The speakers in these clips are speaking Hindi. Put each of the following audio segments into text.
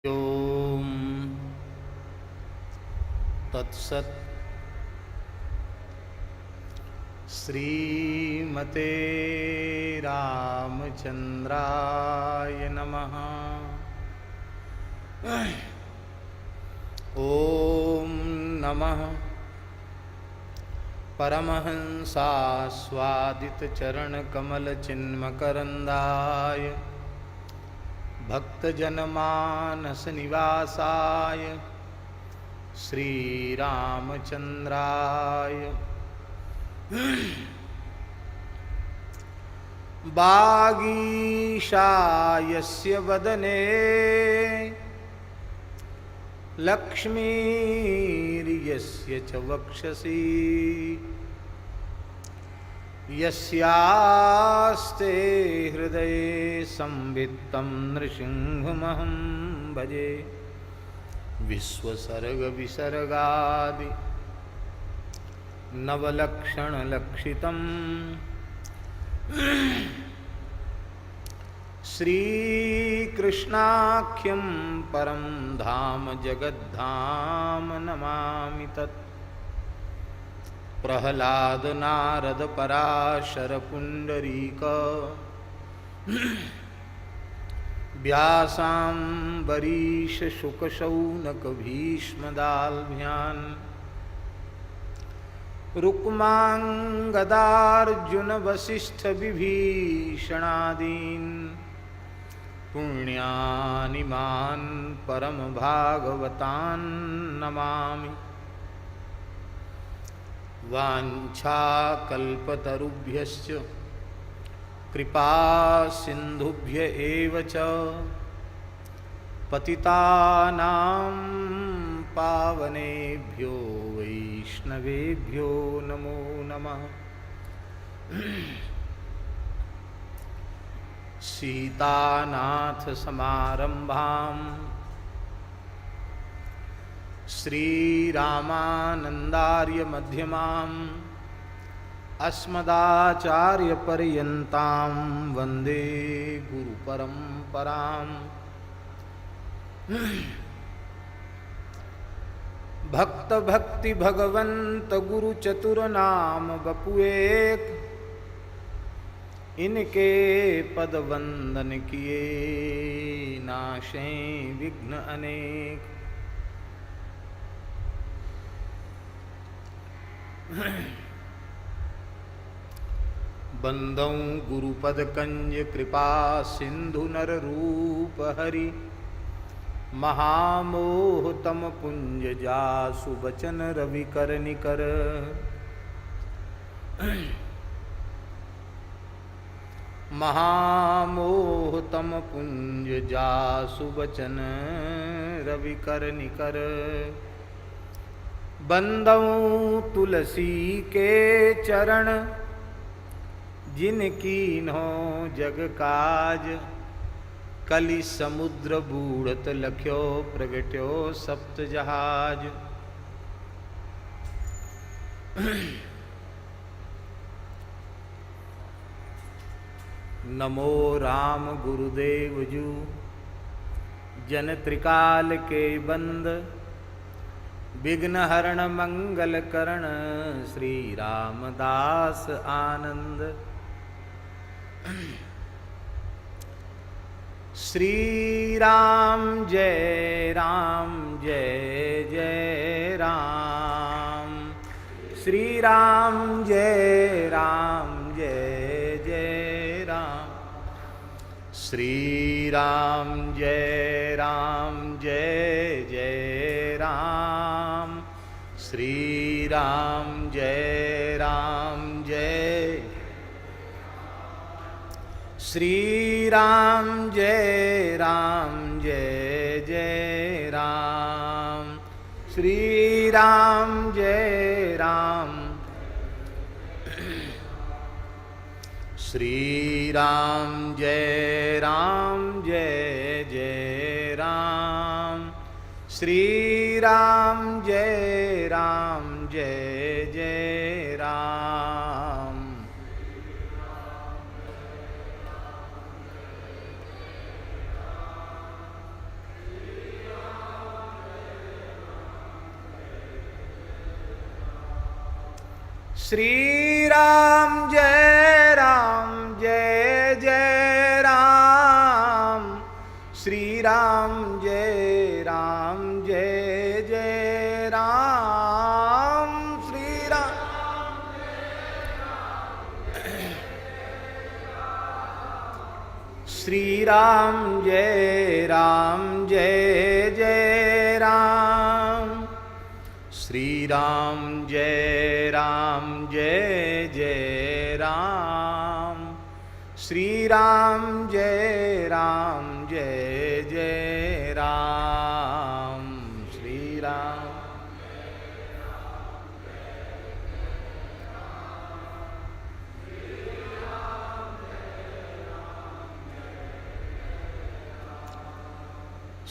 ओम तत्सत्। श्रीमते रामचंद्राय नमः। ओम नमः परमहंसास्वादितचरणकमलचिन्मकरन्दाय भक्तजनमानसनिवासाय श्रीरामचंद्राय वागीशायस्य वदने लक्ष्मीर्यस्य च वक्षसि यस्यास्ते हृदये संवित्तं नृसिंहमहं भजे। विश्वसर्गविसर्गादि नवलक्षणलक्षितम् श्रीकृष्णाख्यं परं धाम जगद्धाम नमामि तत्। प्रह्लाद नारद पराशर पुंडरीक व्यासाम्बरीश शुक शौनक भीष्मदाल्भ्यान् रुक्मांगदार्जुन वसिष्ठ विभीषणादीन् पुण्यानिमान् परम भागवतान् नमामि। वाञ्छाकल्पतरुभ्यश्च कृपा सिन्धुभ्य एव च पतितानां पावनेभ्यो वैष्णवेभ्यो नमो नमः। सीतानाथसमारम्भां श्रीरामानन्दार्यमध्यमाम् अस्मदाचार्यपर्यन्तां वन्दे गुरुपरम्पराम्। भक्त भक्ति भगवंत गुरु चतुर नाम बपुएक, इनके पद वंदन किए नाशें विघ्न अनेक। बंदौ गुरुपद कंज कृपा सिंधु नर रूप हरि, महामोह तम पुंज जासु बचन रवि कर निकर। महामोह तम पुंज जासु बचन रवि कर निकर। बंदौ तुलसी के चरण, जिनकी नो जग काज। कलि समुद्र बूढ़त लख्यो, प्रगट्यो सप्त जहाज। नमो राम गुरुदेव जू, जन त्रिकाल के बंद। विघ्न हरण मंगल करण, श्री रामदास आनंद। श्री राम जय जय राम। श्री राम जय जय राम। श्री राम जय जय राम। श्री राम जय जय। श्री राम जय जय राम। श्री राम जय श्री राम जय जय राम। श्री राम जय जय राम। श्री राम जय जय राम, श्री राम जय जय राम, श्री राम श्री राम जय जय राम, श्री राम जय जय राम, श्री राम जय जय राम, श्री राम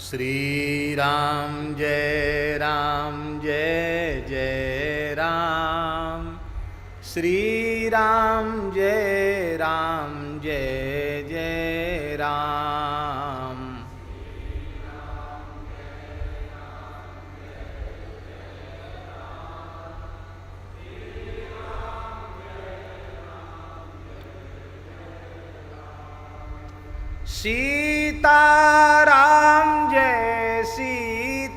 श्री राम जय जय राम, श्री राम जय जय राम, सीताराम जय सीताराम,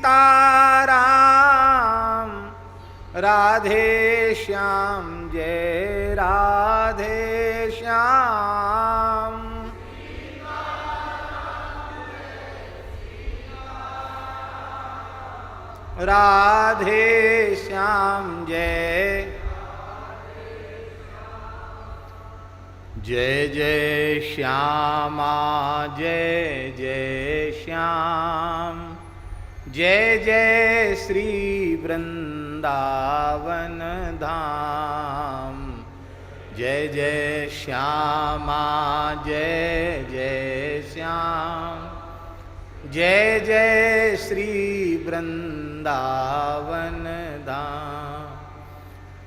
राधे श्याम जय राधे श्याम, राधे श्याम जय जय श्यामा जय श्याम, जय श्री वृंदावन धाम, जय श्यामा जय श्याम, जय श्री वृंदावन धाम,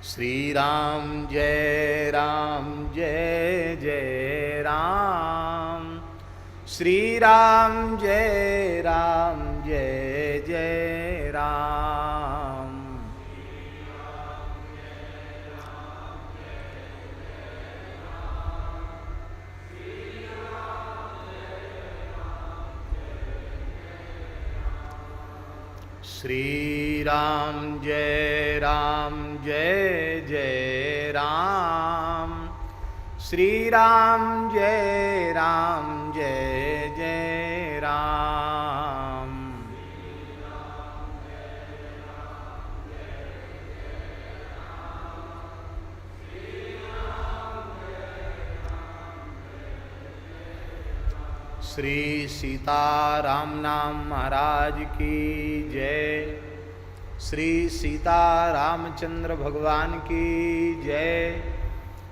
श्री राम जय जय राम, श्री राम जय जय राम, श्री राम जय जय राम, श्री राम जय जय राम, श्री सीताराम नाम महाराज की जय, श्री सीतारामचंद्र भगवान की जय,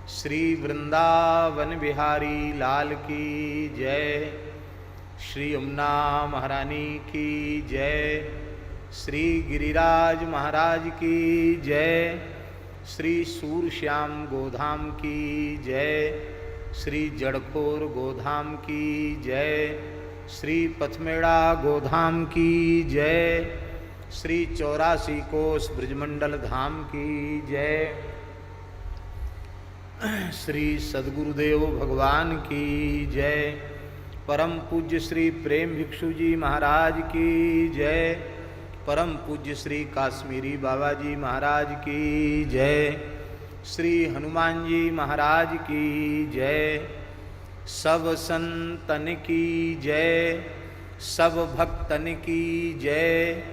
श्री वृंदावन बिहारी लाल की जय, श्री यमुना महारानी की जय, श्री गिरिराज महाराज की जय, श्री सूरश्याम गोधाम की जय, श्री जड़खोर गोधाम की जय, श्री पथमेड़ा गोधाम की जय, श्री 84 कोस ब्रजमंडल धाम की जय, श्री सद्गुरुदेव भगवान की जय, परम पूज्य श्री प्रेम भिक्षु जी महाराज की जय, परम पूज्य श्री काश्मीरी बाबा जी महाराज की जय, श्री हनुमान जी महाराज की जय, सब संतन की जय, सब भक्तन की जय,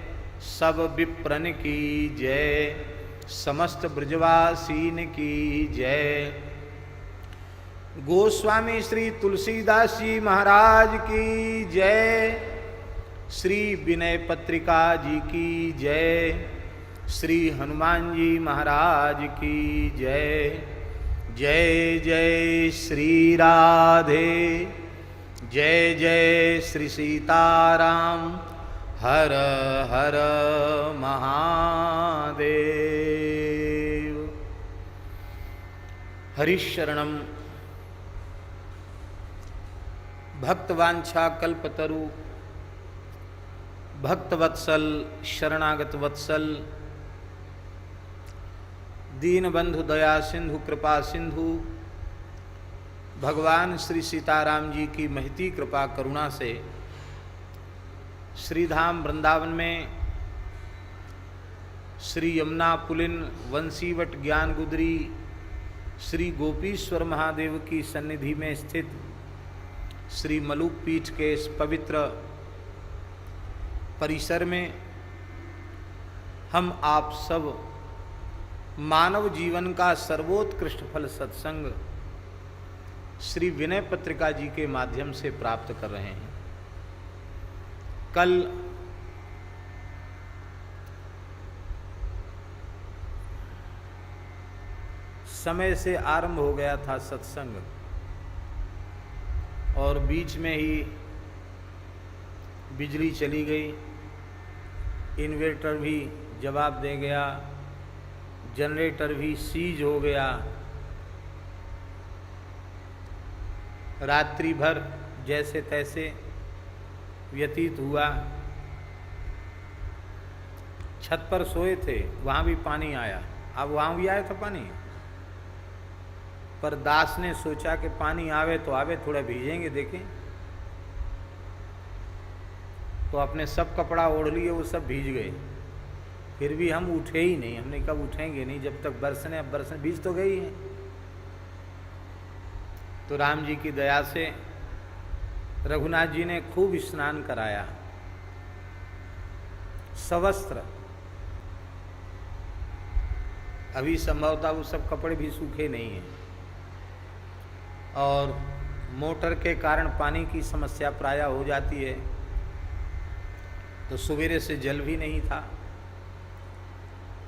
सब विप्रन की जय, समस्त ब्रजवासीन की जय, गोस्वामी श्री तुलसीदास जी महाराज की जय, श्री विनय पत्रिका जी की जय, श्री हनुमान जी महाराज की जय, जय श्री राधे, जय श्री सीताराम, हर हर महादेव। हरिशरणम भक्तवांछा कल्पतरु, भक्तवत्सल शरणागत वत्सल, दीनबंधु दया सिंधु कृपा सिंधु भगवान श्री सीताराम जी की महती कृपा करुणा से श्रीधाम वृंदावन में श्री यमुना पुलिन वंशीवट ज्ञान गुदरी श्री गोपीश्वर महादेव की सन्निधि में स्थित श्री मलुक पीठ के इस पवित्र परिसर में हम आप सब मानव जीवन का सर्वोत्कृष्ट फल सत्संग श्री विनय पत्रिका जी के माध्यम से प्राप्त कर रहे हैं। कल समय से आरंभ हो गया था सत्संग और बीच में ही बिजली चली गई, इन्वर्टर भी जवाब दे गया, जनरेटर भी सीज हो गया। रात्रि भर जैसे तैसे व्यतीत हुआ। छत पर सोए थे, वहाँ भी पानी आया। अब वहाँ भी आया था पानी, पर दास ने सोचा कि पानी आवे तो आवे, थोड़ा भीजेंगे देखें। तो अपने सब कपड़ा ओढ़ लिए, वो सब भीज गए। फिर भी हम उठे ही नहीं। हमने कब उठेंगे नहीं जब तक बरसने, अब बरसने भीज तो गई है। तो राम जी की दया से रघुनाथ जी ने खूब स्नान कराया, सवस्त्र। अभी संभवतः वो सब कपड़े भी सूखे नहीं हैं और मोटर के कारण पानी की समस्या प्रायः हो जाती है। तो सवेरे से जल भी नहीं था,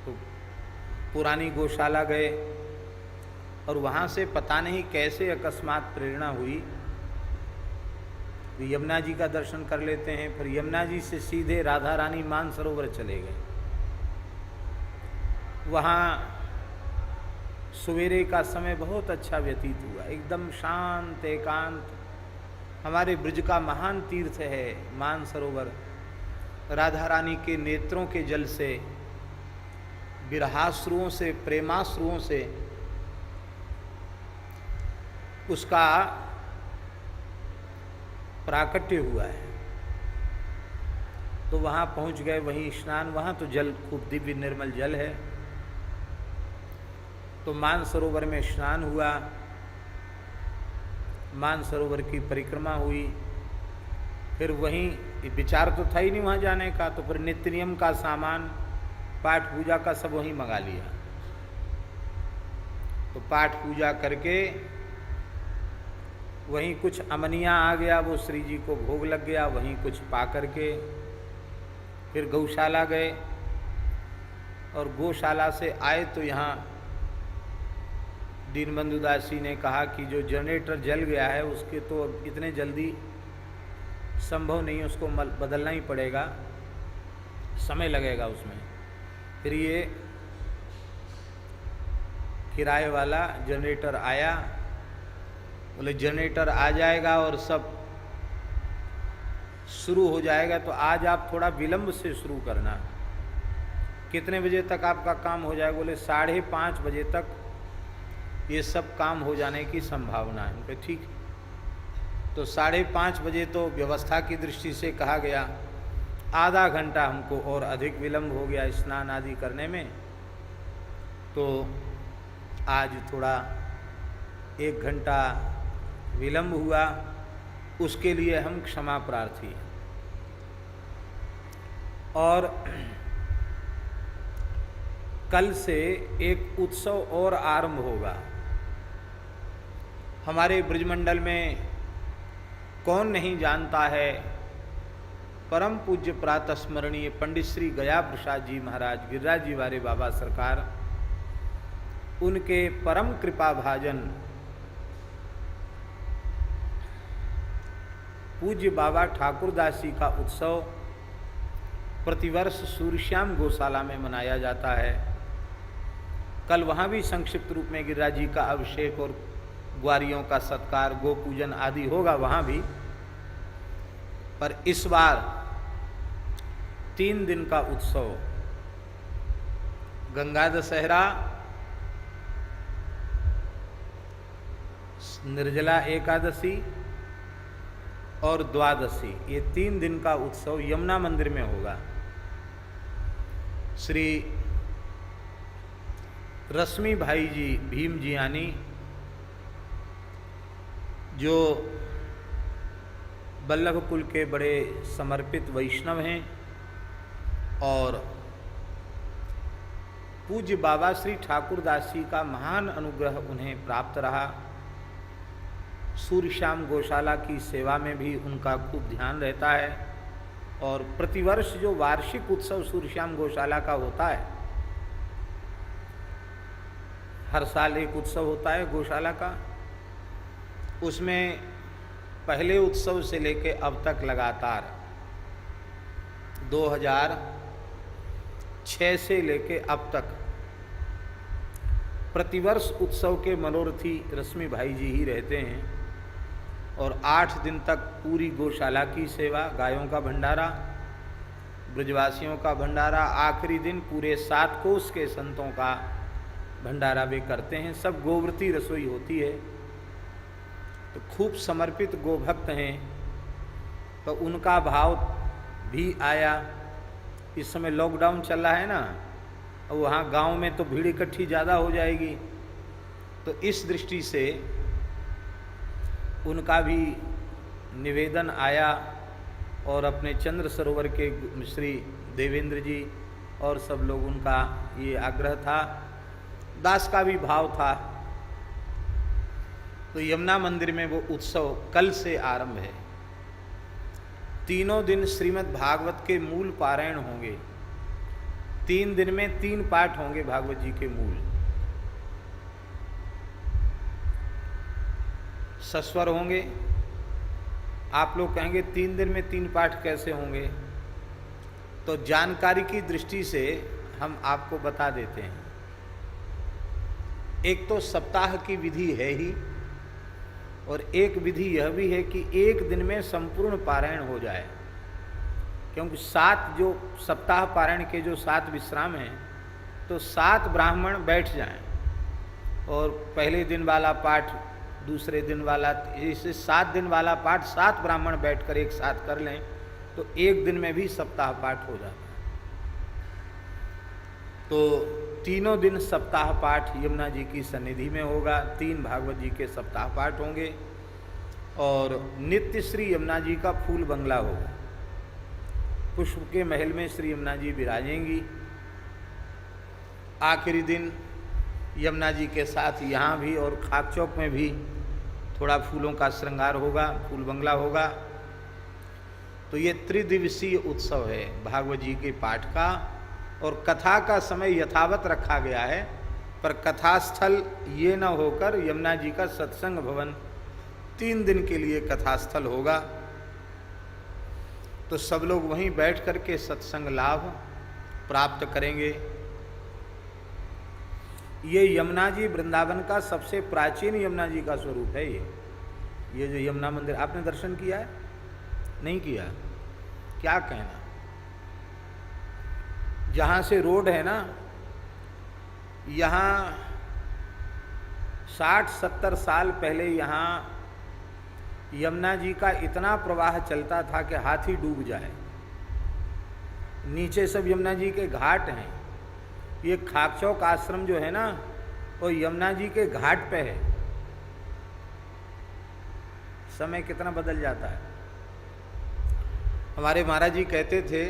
तो पुरानी गौशाला गए और वहाँ से पता नहीं कैसे अकस्मात प्रेरणा हुई, यमुना जी का दर्शन कर लेते हैं। फिर यमुना जी से सीधे राधा रानी मानसरोवर चले गए। वहाँ सवेरे का समय बहुत अच्छा व्यतीत हुआ, एकदम शांत एकांत। हमारे ब्रज का महान तीर्थ है मानसरोवर। राधा रानी के नेत्रों के जल से, विरहाश्रुओं से, प्रेमाश्रुओं से उसका प्राकट्य हुआ है। तो वहाँ पहुँच गए, वहीं स्नान। वहाँ तो जल खूब दिव्य निर्मल जल है। तो मानसरोवर में स्नान हुआ, मानसरोवर की परिक्रमा हुई। फिर वहीं विचार तो था ही नहीं वहाँ जाने का, तो फिर नित्य नियम का सामान, पाठ पूजा का सब वहीं मंगा लिया। तो पाठ पूजा करके वहीं कुछ अमनिया आ गया, वो श्री जी को भोग लग गया। वहीं कुछ पा करके फिर गौशाला गए और गौशाला से आए तो यहाँ दीनबंधु दास जी ने कहा कि जो जनरेटर जल गया है उसके तो इतने जल्दी संभव नहीं, उसको बदलना ही पड़ेगा, समय लगेगा उसमें। फिर ये किराए वाला जनरेटर आया, बोले जनरेटर आ जाएगा और सब शुरू हो जाएगा, तो आज आप थोड़ा विलंब से शुरू करना। कितने बजे तक आपका काम हो जाएगा? बोले 5:30 बजे तक ये सब काम हो जाने की संभावना है। उनके ठीक। तो 5:30 बजे तो व्यवस्था की दृष्टि से कहा गया, आधा घंटा हमको और अधिक विलंब हो गया स्नान आदि करने में, तो आज थोड़ा 1 घंटा विलंब हुआ, उसके लिए हम क्षमा प्रार्थी। और कल से एक उत्सव और आरंभ होगा। हमारे ब्रजमंडल में कौन नहीं जानता है परम पूज्य प्रातः स्मरणीय पंडित श्री गया प्रसाद जी महाराज गिरिराज जी वाले बाबा सरकार, उनके परम कृपा भाजन पूज्य बाबा ठाकुरदास जी का उत्सव प्रतिवर्ष सूर्यश्याम गौशाला में मनाया जाता है। कल वहाँ भी संक्षिप्त रूप में गिरिराज जी का अभिषेक और ग्वारियों का सत्कार, गो पूजन आदि होगा वहाँ भी। पर इस बार 3 दिन का उत्सव, गंगा दशहरा, निर्जला एकादशी और द्वादशी, ये 3 दिन का उत्सव यमुना मंदिर में होगा। श्री रश्मि भाई जी भीम जियानी, जो वल्लभ कुल के बड़े समर्पित वैष्णव हैं और पूज्य बाबा श्री ठाकुरदास जी का महान अनुग्रह उन्हें प्राप्त रहा। सूर्यश्याम गौशाला की सेवा में भी उनका खूब ध्यान रहता है और प्रतिवर्ष जो वार्षिक उत्सव सूर्यश्याम गौशाला का होता है, हर साल एक उत्सव होता है गौशाला का, उसमें पहले उत्सव से लेके अब तक लगातार 2006 से लेके अब तक प्रतिवर्ष उत्सव के मनोरथी रश्मि भाई जी ही रहते हैं और 8 दिन तक पूरी गौशाला की सेवा, गायों का भंडारा, ब्रजवासियों का भंडारा, आखिरी दिन पूरे 7 कोस के संतों का भंडारा वे करते हैं। सब गोव्रती रसोई होती है। तो खूब समर्पित गोभक्त हैं, तो उनका भाव भी आया। इस समय लॉकडाउन चल रहा है ना, और वहाँ गांव में तो भीड़ इकट्ठी ज़्यादा हो जाएगी, तो इस दृष्टि से उनका भी निवेदन आया और अपने चंद्र सरोवर के श्री देवेंद्र जी और सब लोग, उनका ये आग्रह था, दास का भी भाव था। तो यमुना मंदिर में वो उत्सव कल से आरंभ है। 3 दिन श्रीमद् भागवत के मूल पारायण होंगे। 3 दिन में 3 पाठ होंगे भागवत जी के मूल, सस्वर होंगे। आप लोग कहेंगे 3 दिन में 3 पाठ कैसे होंगे? तो जानकारी की दृष्टि से हम आपको बता देते हैं। एक तो सप्ताह की विधि है ही, और एक विधि यह भी है कि एक दिन में संपूर्ण पारायण हो जाए, क्योंकि 7 जो सप्ताह पारायण के जो 7 विश्राम हैं, तो 7 ब्राह्मण बैठ जाएं और पहले दिन वाला पाठ, दूसरे दिन वाला, इसे 7 दिन वाला पाठ 7 ब्राह्मण बैठकर एक साथ कर लें, तो एक दिन में भी सप्ताह पाठ हो जाता है। तो 3 दिन सप्ताह पाठ यमुना जी की सन्निधि में होगा। 3 भागवत जी के सप्ताह पाठ होंगे और नित्य श्री यमुना जी का फूल बंगला होगा। पुष्प के महल में श्री यमुना जी विराजेंगी। आखिरी दिन यमुना जी के साथ यहाँ भी और खाक चौक में भी थोड़ा फूलों का श्रृंगार होगा, फूल बंगला होगा। तो ये त्रिदिवसीय उत्सव है भागवत जी के पाठ का, और कथा का समय यथावत रखा गया है, पर कथास्थल ये न होकर यमुना जी का सत्संग भवन 3 दिन के लिए कथास्थल होगा। तो सब लोग वहीं बैठ कर के सत्संग लाभ प्राप्त करेंगे। ये यमुना जी वृंदावन का सबसे प्राचीन यमुना जी का स्वरूप है। ये जो यमुना मंदिर, आपने दर्शन किया है? नहीं किया? क्या कहना। जहाँ से रोड है ना, यहाँ 60-70 साल पहले यहाँ यमुना जी का इतना प्रवाह चलता था कि हाथी डूब जाए। नीचे सब यमुना जी के घाट हैं। ये खाकचौक आश्रम जो है ना, वो यमुना जी के घाट पे है। समय कितना बदल जाता है। हमारे महाराज जी कहते थे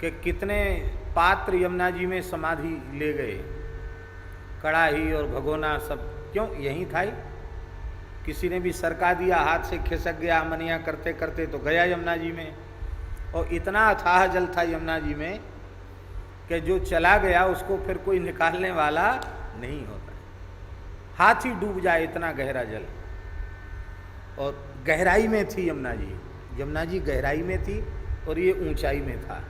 कि कितने पात्र यमुना जी में समाधि ले गए, कड़ाही और भगोना सब क्यों यहीं था ही। किसी ने भी सरका दिया, हाथ से खिसक गया, मनिया करते करते तो गया यमुना जी में। और इतना अथाह जल था यमुना जी में कि जो चला गया उसको फिर कोई निकालने वाला नहीं होता। हाथ ही डूब जाए, इतना गहरा जल। और गहराई में थी यमुना जी। यमुना जी गहराई में थी और ये ऊंचाई में था।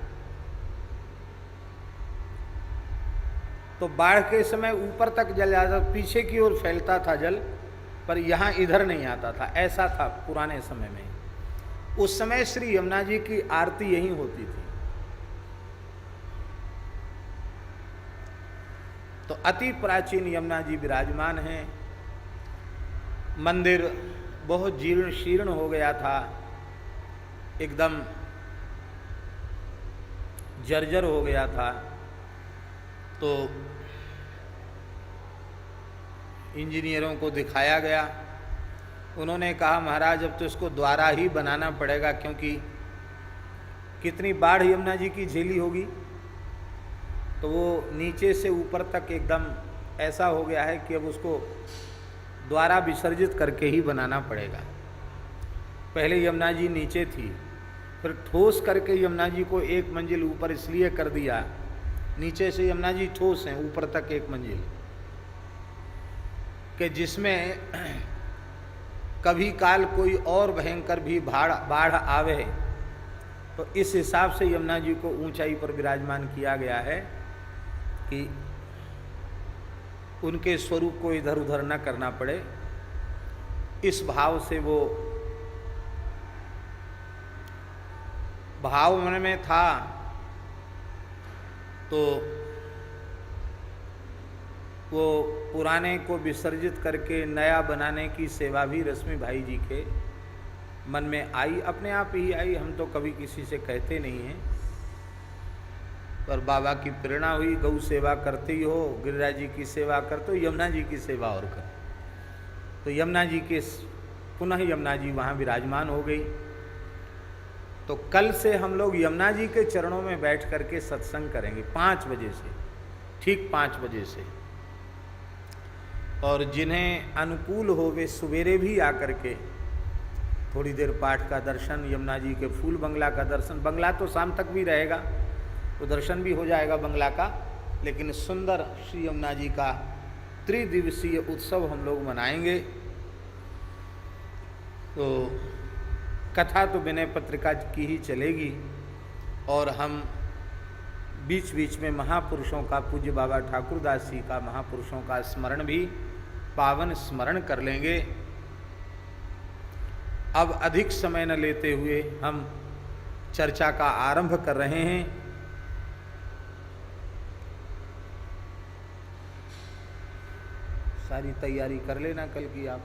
तो बाढ़ के समय ऊपर तक जल जाता, पीछे की ओर फैलता था जल, पर यहाँ इधर नहीं आता था। ऐसा था पुराने समय में। उस समय श्री यमुना जी की आरती यहीं होती थी। तो अति प्राचीन यमुना जी विराजमान हैं। मंदिर बहुत जीर्ण शीर्ण हो गया था, एकदम जर्जर हो गया था। तो इंजीनियरों को दिखाया गया। उन्होंने कहा महाराज अब तो इसको द्वारा ही बनाना पड़ेगा, क्योंकि कितनी बाढ़ यमुना जी की झेली होगी। तो वो नीचे से ऊपर तक एकदम ऐसा हो गया है कि अब उसको द्वारा विसर्जित करके ही बनाना पड़ेगा। पहले यमुना जी नीचे थी, फिर ठोस करके यमुना जी को एक मंजिल ऊपर इसलिए कर दिया, नीचे से यमुना जी ठोस हैं, ऊपर तक एक मंजिल, कि जिसमें कभी काल कोई और भयंकर भी बाढ़ आवे तो इस हिसाब से यमुना जी को ऊंचाई पर विराजमान किया गया है कि उनके स्वरूप को इधर उधर न करना पड़े। इस भाव से वो भाव मन में था। तो वो पुराने को विसर्जित करके नया बनाने की सेवा भी रश्मि भाई जी के मन में आई, अपने आप ही आई। हम तो कभी किसी से कहते नहीं हैं, पर बाबा की प्रेरणा हुई, गौ सेवा करते ही हो, गिरिराज जी की सेवा करते हो, यमुना जी की सेवा और कर। तो यमुना जी के पुनः यमुना जी वहाँ विराजमान हो गई। तो कल से हम लोग यमुना जी के चरणों में बैठ करके सत्संग करेंगे 5 बजे से, ठीक 5 बजे से। और जिन्हें अनुकूल हो वे सवेरे भी आकर के थोड़ी देर पाठ का दर्शन, यमुना जी के फूल बंगला का दर्शन, बंगला तो शाम तक भी रहेगा, तो दर्शन भी हो जाएगा बंगला का, लेकिन सुंदर श्री यमुना जी का त्रिदिवसीय उत्सव हम लोग मनाएंगे। तो कथा तो विनय पत्रिका की ही चलेगी, और हम बीच बीच में महापुरुषों का, पूज्य बाबा ठाकुरदास जी का महापुरुषों का स्मरण भी, पावन स्मरण कर लेंगे। अब अधिक समय न लेते हुए हम चर्चा का आरंभ कर रहे हैं। सारी तैयारी कर लेना कल की आप।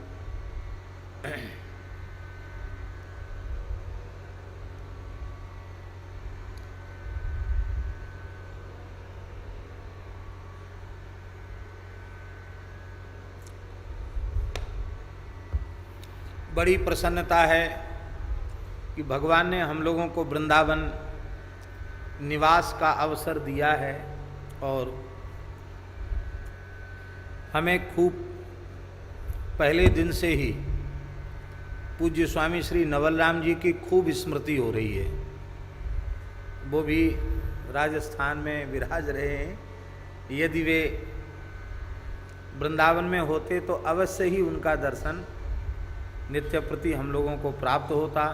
बड़ी प्रसन्नता है कि भगवान ने हम लोगों को वृंदावन निवास का अवसर दिया है, और हमें खूब पहले दिन से ही पूज्य स्वामी श्री नवलराम जी की खूब स्मृति हो रही है। वो भी राजस्थान में विराज रहे हैं। यदि वे वृंदावन में होते तो अवश्य ही उनका दर्शन नित्य प्रति हम लोगों को प्राप्त होता।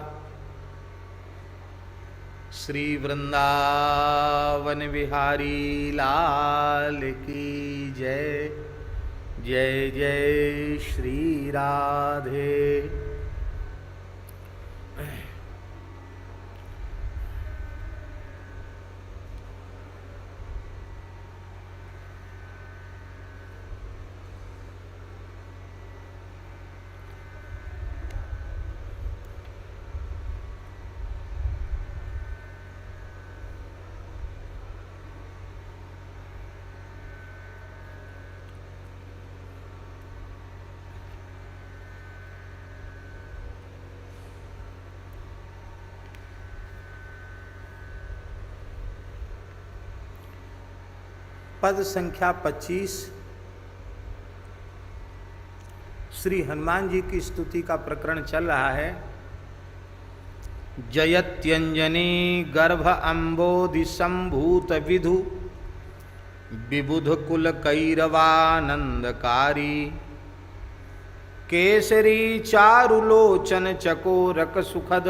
श्री वृंदावन बिहारी लाल की जय। जय जय श्री राधे। पद संख्या 25 श्री हनुमान जी की स्तुति का प्रकरण चल रहा है। जयत्यंजनी गर्भ अम्बोधि संभूत विधु विबुध कुल कैरवानंदकारी केसरी चारुलोचन चकोरक सुखद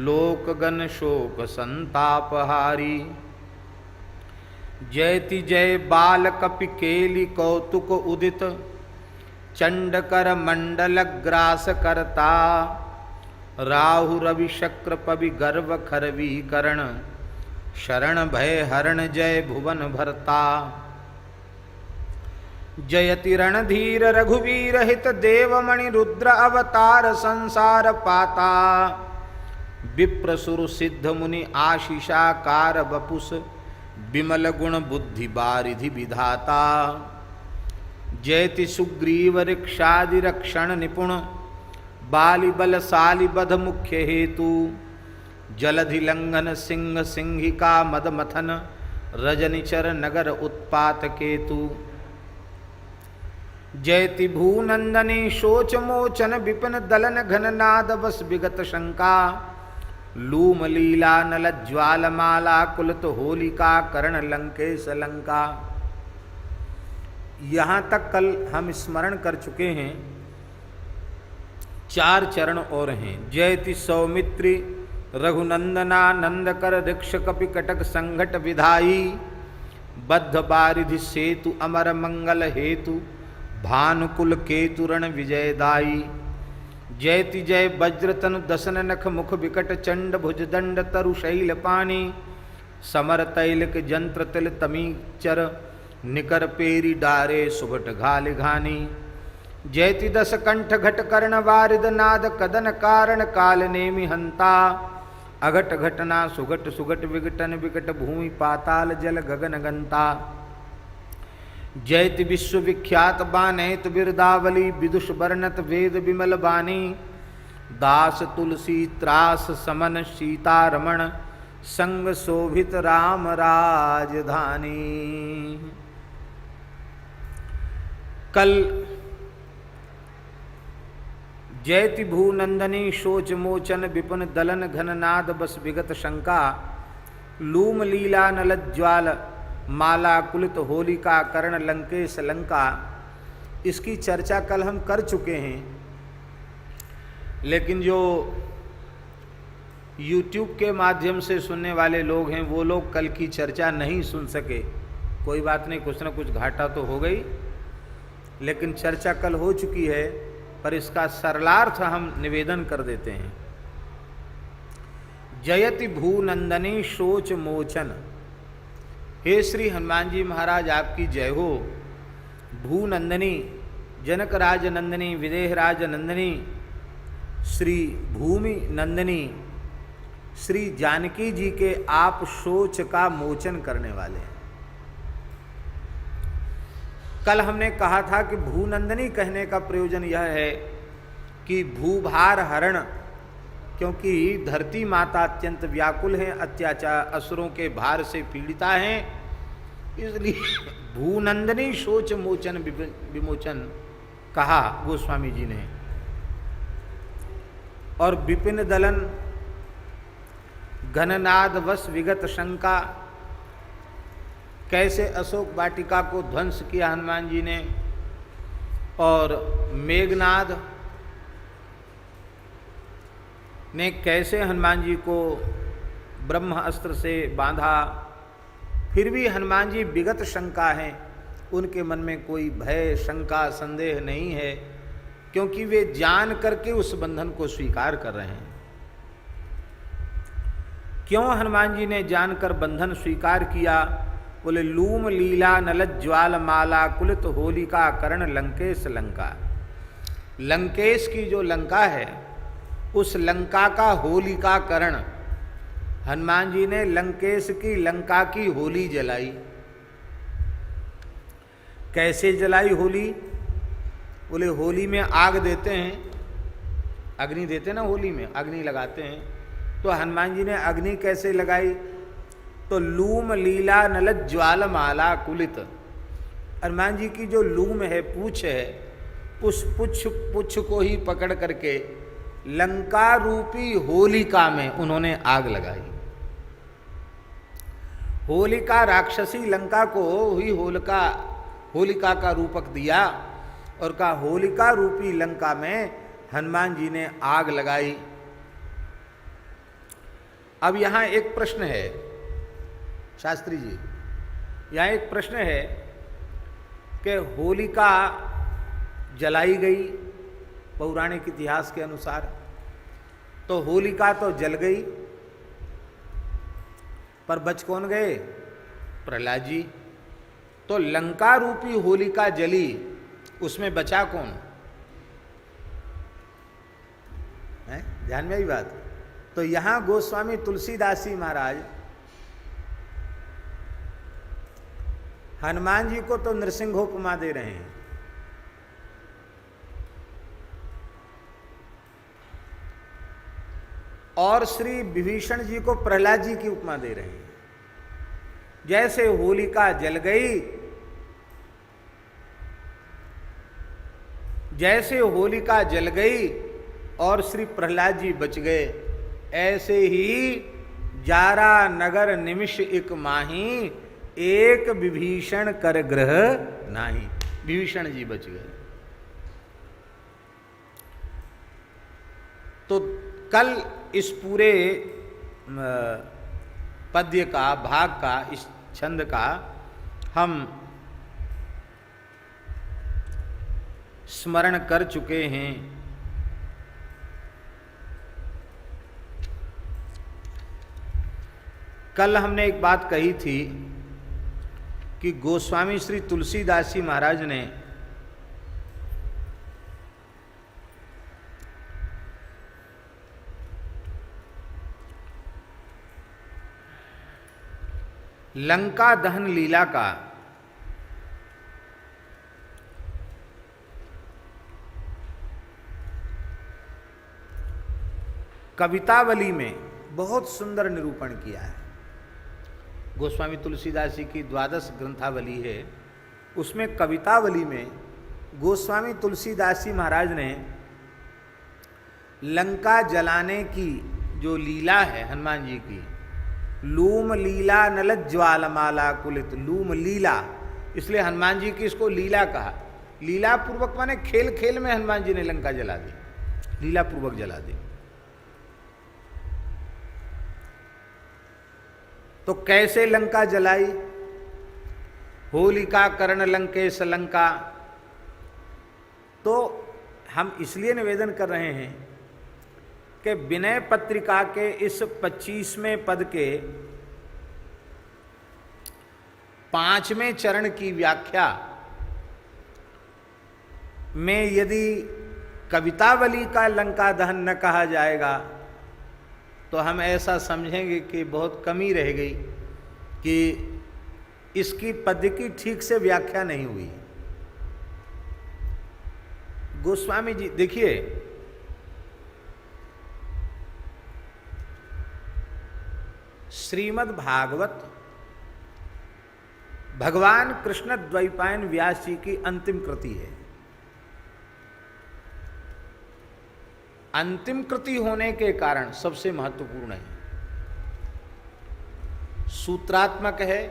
लोकगण शोक संतापहारी जयति जय बाल कपिकेली कौतुक उदित चंडकर मंडल ग्रास करता राहु रवि शक्र पवि गर्भ खरवी करण शरण भय हरण जय भुवन भरता जयति रणधीर रघुवीर हित देवमणि रुद्र अवतार संसार पाता। विप्र सुर सिद्ध मुनि आशीषाकार बपुस विमल गुण बुद्धि बारिधि विधाता। जयति सुग्रीव ऋक्षादि रक्षण निपुण बाली बलशाली बध मुख्य हेतु। जलधि लंघन सिंह सिंहिका मद मथन रजनिचर नगर उत्पात केतु। जयति भूनंदनी शोच मोचन विपिन दलन घन नाद बस विगत शंका। लूम लीला नल ज्वाल माला कुलत होलिका कर्ण लंकेश लंका। यहाँ तक कल हम स्मरण कर चुके हैं, 4 चरण और हैं। जयति सौमित्री रघुनंदना नंदकर ऋक्ष कपि कटक संघट विधाई। बद्ध बारिधि सेतु अमर मंगल हेतु भानुकुल केतुरण विजयदाई। जयति जय वज्रतनु दसन नख मुख विकट चंड भुज दंड तरु शैल पानी। समर तैलक जंत्र तिल तमीचर निकर पेरी डारे सुभट घाल घानी। जयति दस कंठ घट कर्ण वारिद नाद कदन कारण काल नेमि हंता। अघट घटना सुघट सुघट विघटन विकट भूमि पाताल जल गगन गंता। जयति विश्वविख्यात बानैत बिरदावली विदुष वर्णत वेद विमल बानी। दास तुलसी त्रास समन सीता रमण संग शोभित राम राजधानी। कल जयति भूनंदनी शोच मोचन विपुन दलन घननाद बस विगत शंका। लूम लीला नल ज्वाल माला कुलित होलिका कर्ण लंकेश लंका। इसकी चर्चा कल हम कर चुके हैं, लेकिन जो YouTube के माध्यम से सुनने वाले लोग हैं वो लोग कल की चर्चा नहीं सुन सके। कोई बात नहीं, कुछ ना कुछ घाटा तो हो गई, लेकिन चर्चा कल हो चुकी है। पर इसका सरलार्थ हम निवेदन कर देते हैं। जयति भूनंदनी शोच मोचन। हे श्री हनुमान जी महाराज, आपकी जय हो। भूनंदनी जनक राज नंदनी विदेह राज नंदनी श्री भूमि नंदनी श्री जानकी जी के आप शोच का मोचन करने वाले हैं। कल हमने कहा था कि भूनंदनी कहने का प्रयोजन यह है कि भूभार हरण, क्योंकि धरती माता अत्यंत व्याकुल है, अत्याचार असुरों के भार से पीड़िता हैं, इसलिए भूनंदनी शोच मोचन विमोचन कहा गोस्वामी जी ने। और विपिन दलन घननाद वश विगत शंका, कैसे अशोक वाटिका को ध्वंस किया हनुमान जी ने। और मेघनाद ने कैसे हनुमान जी को ब्रह्म अस्त्र से बांधा। फिर भी हनुमान जी विगत शंका हैं, उनके मन में कोई भय शंका संदेह नहीं है, क्योंकि वे जान करके उस बंधन को स्वीकार कर रहे हैं। क्यों हनुमान जी ने जानकर बंधन स्वीकार किया? बोले लूम लीला नल ज्वाल माला कुलित होलिका कर्ण लंकेश लंका। लंकेश की जो लंका है, उस लंका का होलिका कर्ण, हनुमान जी ने लंकेश की लंका की होली जलाई। कैसे जलाई होली? बोले होली में आग देते हैं, अग्नि देते ना, होली में अग्नि लगाते हैं। तो हनुमान जी ने अग्नि कैसे लगाई? तो लूम लीला नल ज्वाल माला कुलित। हनुमान जी की जो लूम है, पूछ है, उस पुच्छ को ही पकड़ करके लंका रूपी होलिका में उन्होंने आग लगाई। होलिका राक्षसी लंका को ही होलिका का रूपक दिया और कहा होलिका रूपी लंका में हनुमान जी ने आग लगाई। अब यहाँ एक प्रश्न है शास्त्री जी, यहाँ एक प्रश्न है कि होलिका जलाई गई पौराणिक इतिहास के अनुसार, तो होलिका तो जल गई, पर बच कौन गए? प्रहलाद जी। तो लंका रूपी होलिका जली, उसमें बचा कौन है? ध्यान में आई बात। तो यहां गोस्वामी तुलसीदास जी महाराज हनुमान जी को तो नृसिंहोपमा दे रहे हैं, और श्री विभीषण जी को प्रहलाद जी की उपमा दे रहे हैं। जैसे होलिका जल गई, जैसे होलिका जल गई और श्री प्रहलाद जी बच गए, ऐसे ही जारा नगर निमिष एक माही, एक विभीषण कर ग्रह नाही। विभीषण जी बच गए। तो कल इस पूरे पद्य का, भाग का, इस छंद का हम स्मरण कर चुके हैं। कल हमने एक बात कही थी कि गोस्वामी श्री तुलसीदास जी महाराज ने लंका दहन लीला का कवितावली में बहुत सुंदर निरूपण किया है। गोस्वामी तुलसीदास जी की द्वादश ग्रंथावली है, उसमें कवितावली में गोस्वामी तुलसीदास जी महाराज ने लंका जलाने की जो लीला है हनुमान जी की, लूम लीला नलज्ज्वालमाला कुलित, लूम लीला, इसलिए हनुमान जी की इसको लीला कहा। लीला पूर्वक माने खेल खेल में हनुमान जी ने लंका जला दी, लीला पूर्वक जला दी। तो कैसे लंका जलाई? होलिका कर्ण लंकेश लंका। तो हम इसलिए निवेदन कर रहे हैं कि विनय पत्रिका के इस 25वें पद के 5वें चरण की व्याख्या में यदि कवितावली का लंका दहन न कहा जाएगा तो हम ऐसा समझेंगे कि बहुत कमी रह गई, कि इसकी पद्य की ठीक से व्याख्या नहीं हुई। गोस्वामी जी देखिए, श्रीमद् भागवत भगवान कृष्ण द्वैपायन व्यास जी की अंतिम कृति है। अंतिम कृति होने के कारण सबसे महत्वपूर्ण है, सूत्रात्मक है,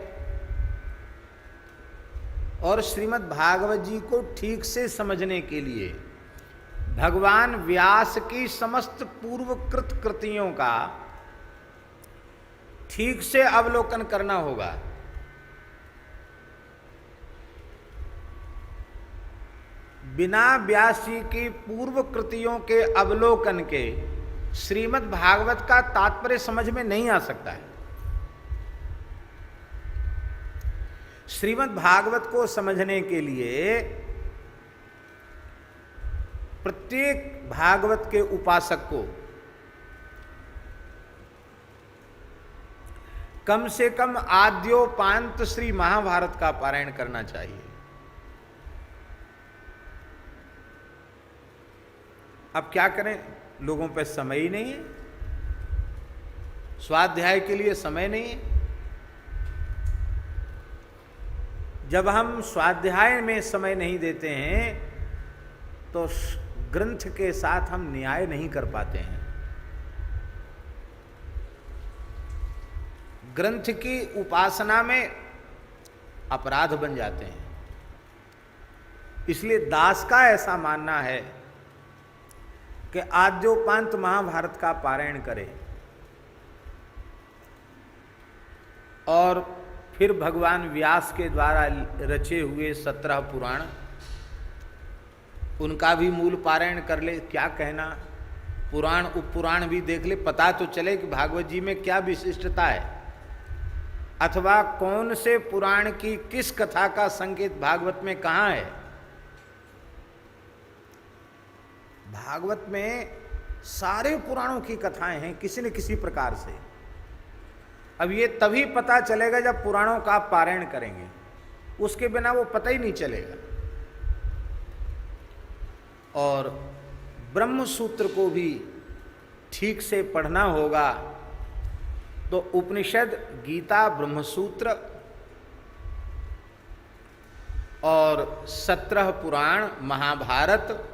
और श्रीमद् भागवत जी को ठीक से समझने के लिए भगवान व्यास की समस्त पूर्वकृत कृतियों का ठीक से अवलोकन करना होगा। बिना व्यास जी की पूर्व कृतियों के अवलोकन के श्रीमद् भागवत का तात्पर्य समझ में नहीं आ सकता है। श्रीमद् भागवत को समझने के लिए प्रत्येक भागवत के उपासक को कम से कम आद्योपांत श्री महाभारत का पारायण करना चाहिए। अब क्या करें, लोगों पे समय ही नहीं है, स्वाध्याय के लिए समय नहीं है। जब हम स्वाध्याय में समय नहीं देते हैं तो ग्रंथ के साथ हम न्याय नहीं कर पाते हैं। ग्रंथ की उपासना में अपराध बन जाते हैं। इसलिए दास का ऐसा मानना है कि आद्योपांत महाभारत का पारायण करें और फिर भगवान व्यास के द्वारा रचे हुए 17 पुराण, उनका भी मूल पारायण कर ले। क्या कहना, पुराण उपपुराण भी देख ले, पता तो चले कि भागवत जी में क्या विशिष्टता है। अथवा कौन से पुराण की किस कथा का संकेत भागवत में कहाँ है। भागवत में सारे पुराणों की कथाएं हैं किसी न किसी प्रकार से। अब ये तभी पता चलेगा जब पुराणों का आप पारायण करेंगे, उसके बिना वो पता ही नहीं चलेगा। और ब्रह्म सूत्र को भी ठीक से पढ़ना होगा तो उपनिषद, गीता, ब्रह्मसूत्र और 17 पुराण, महाभारत,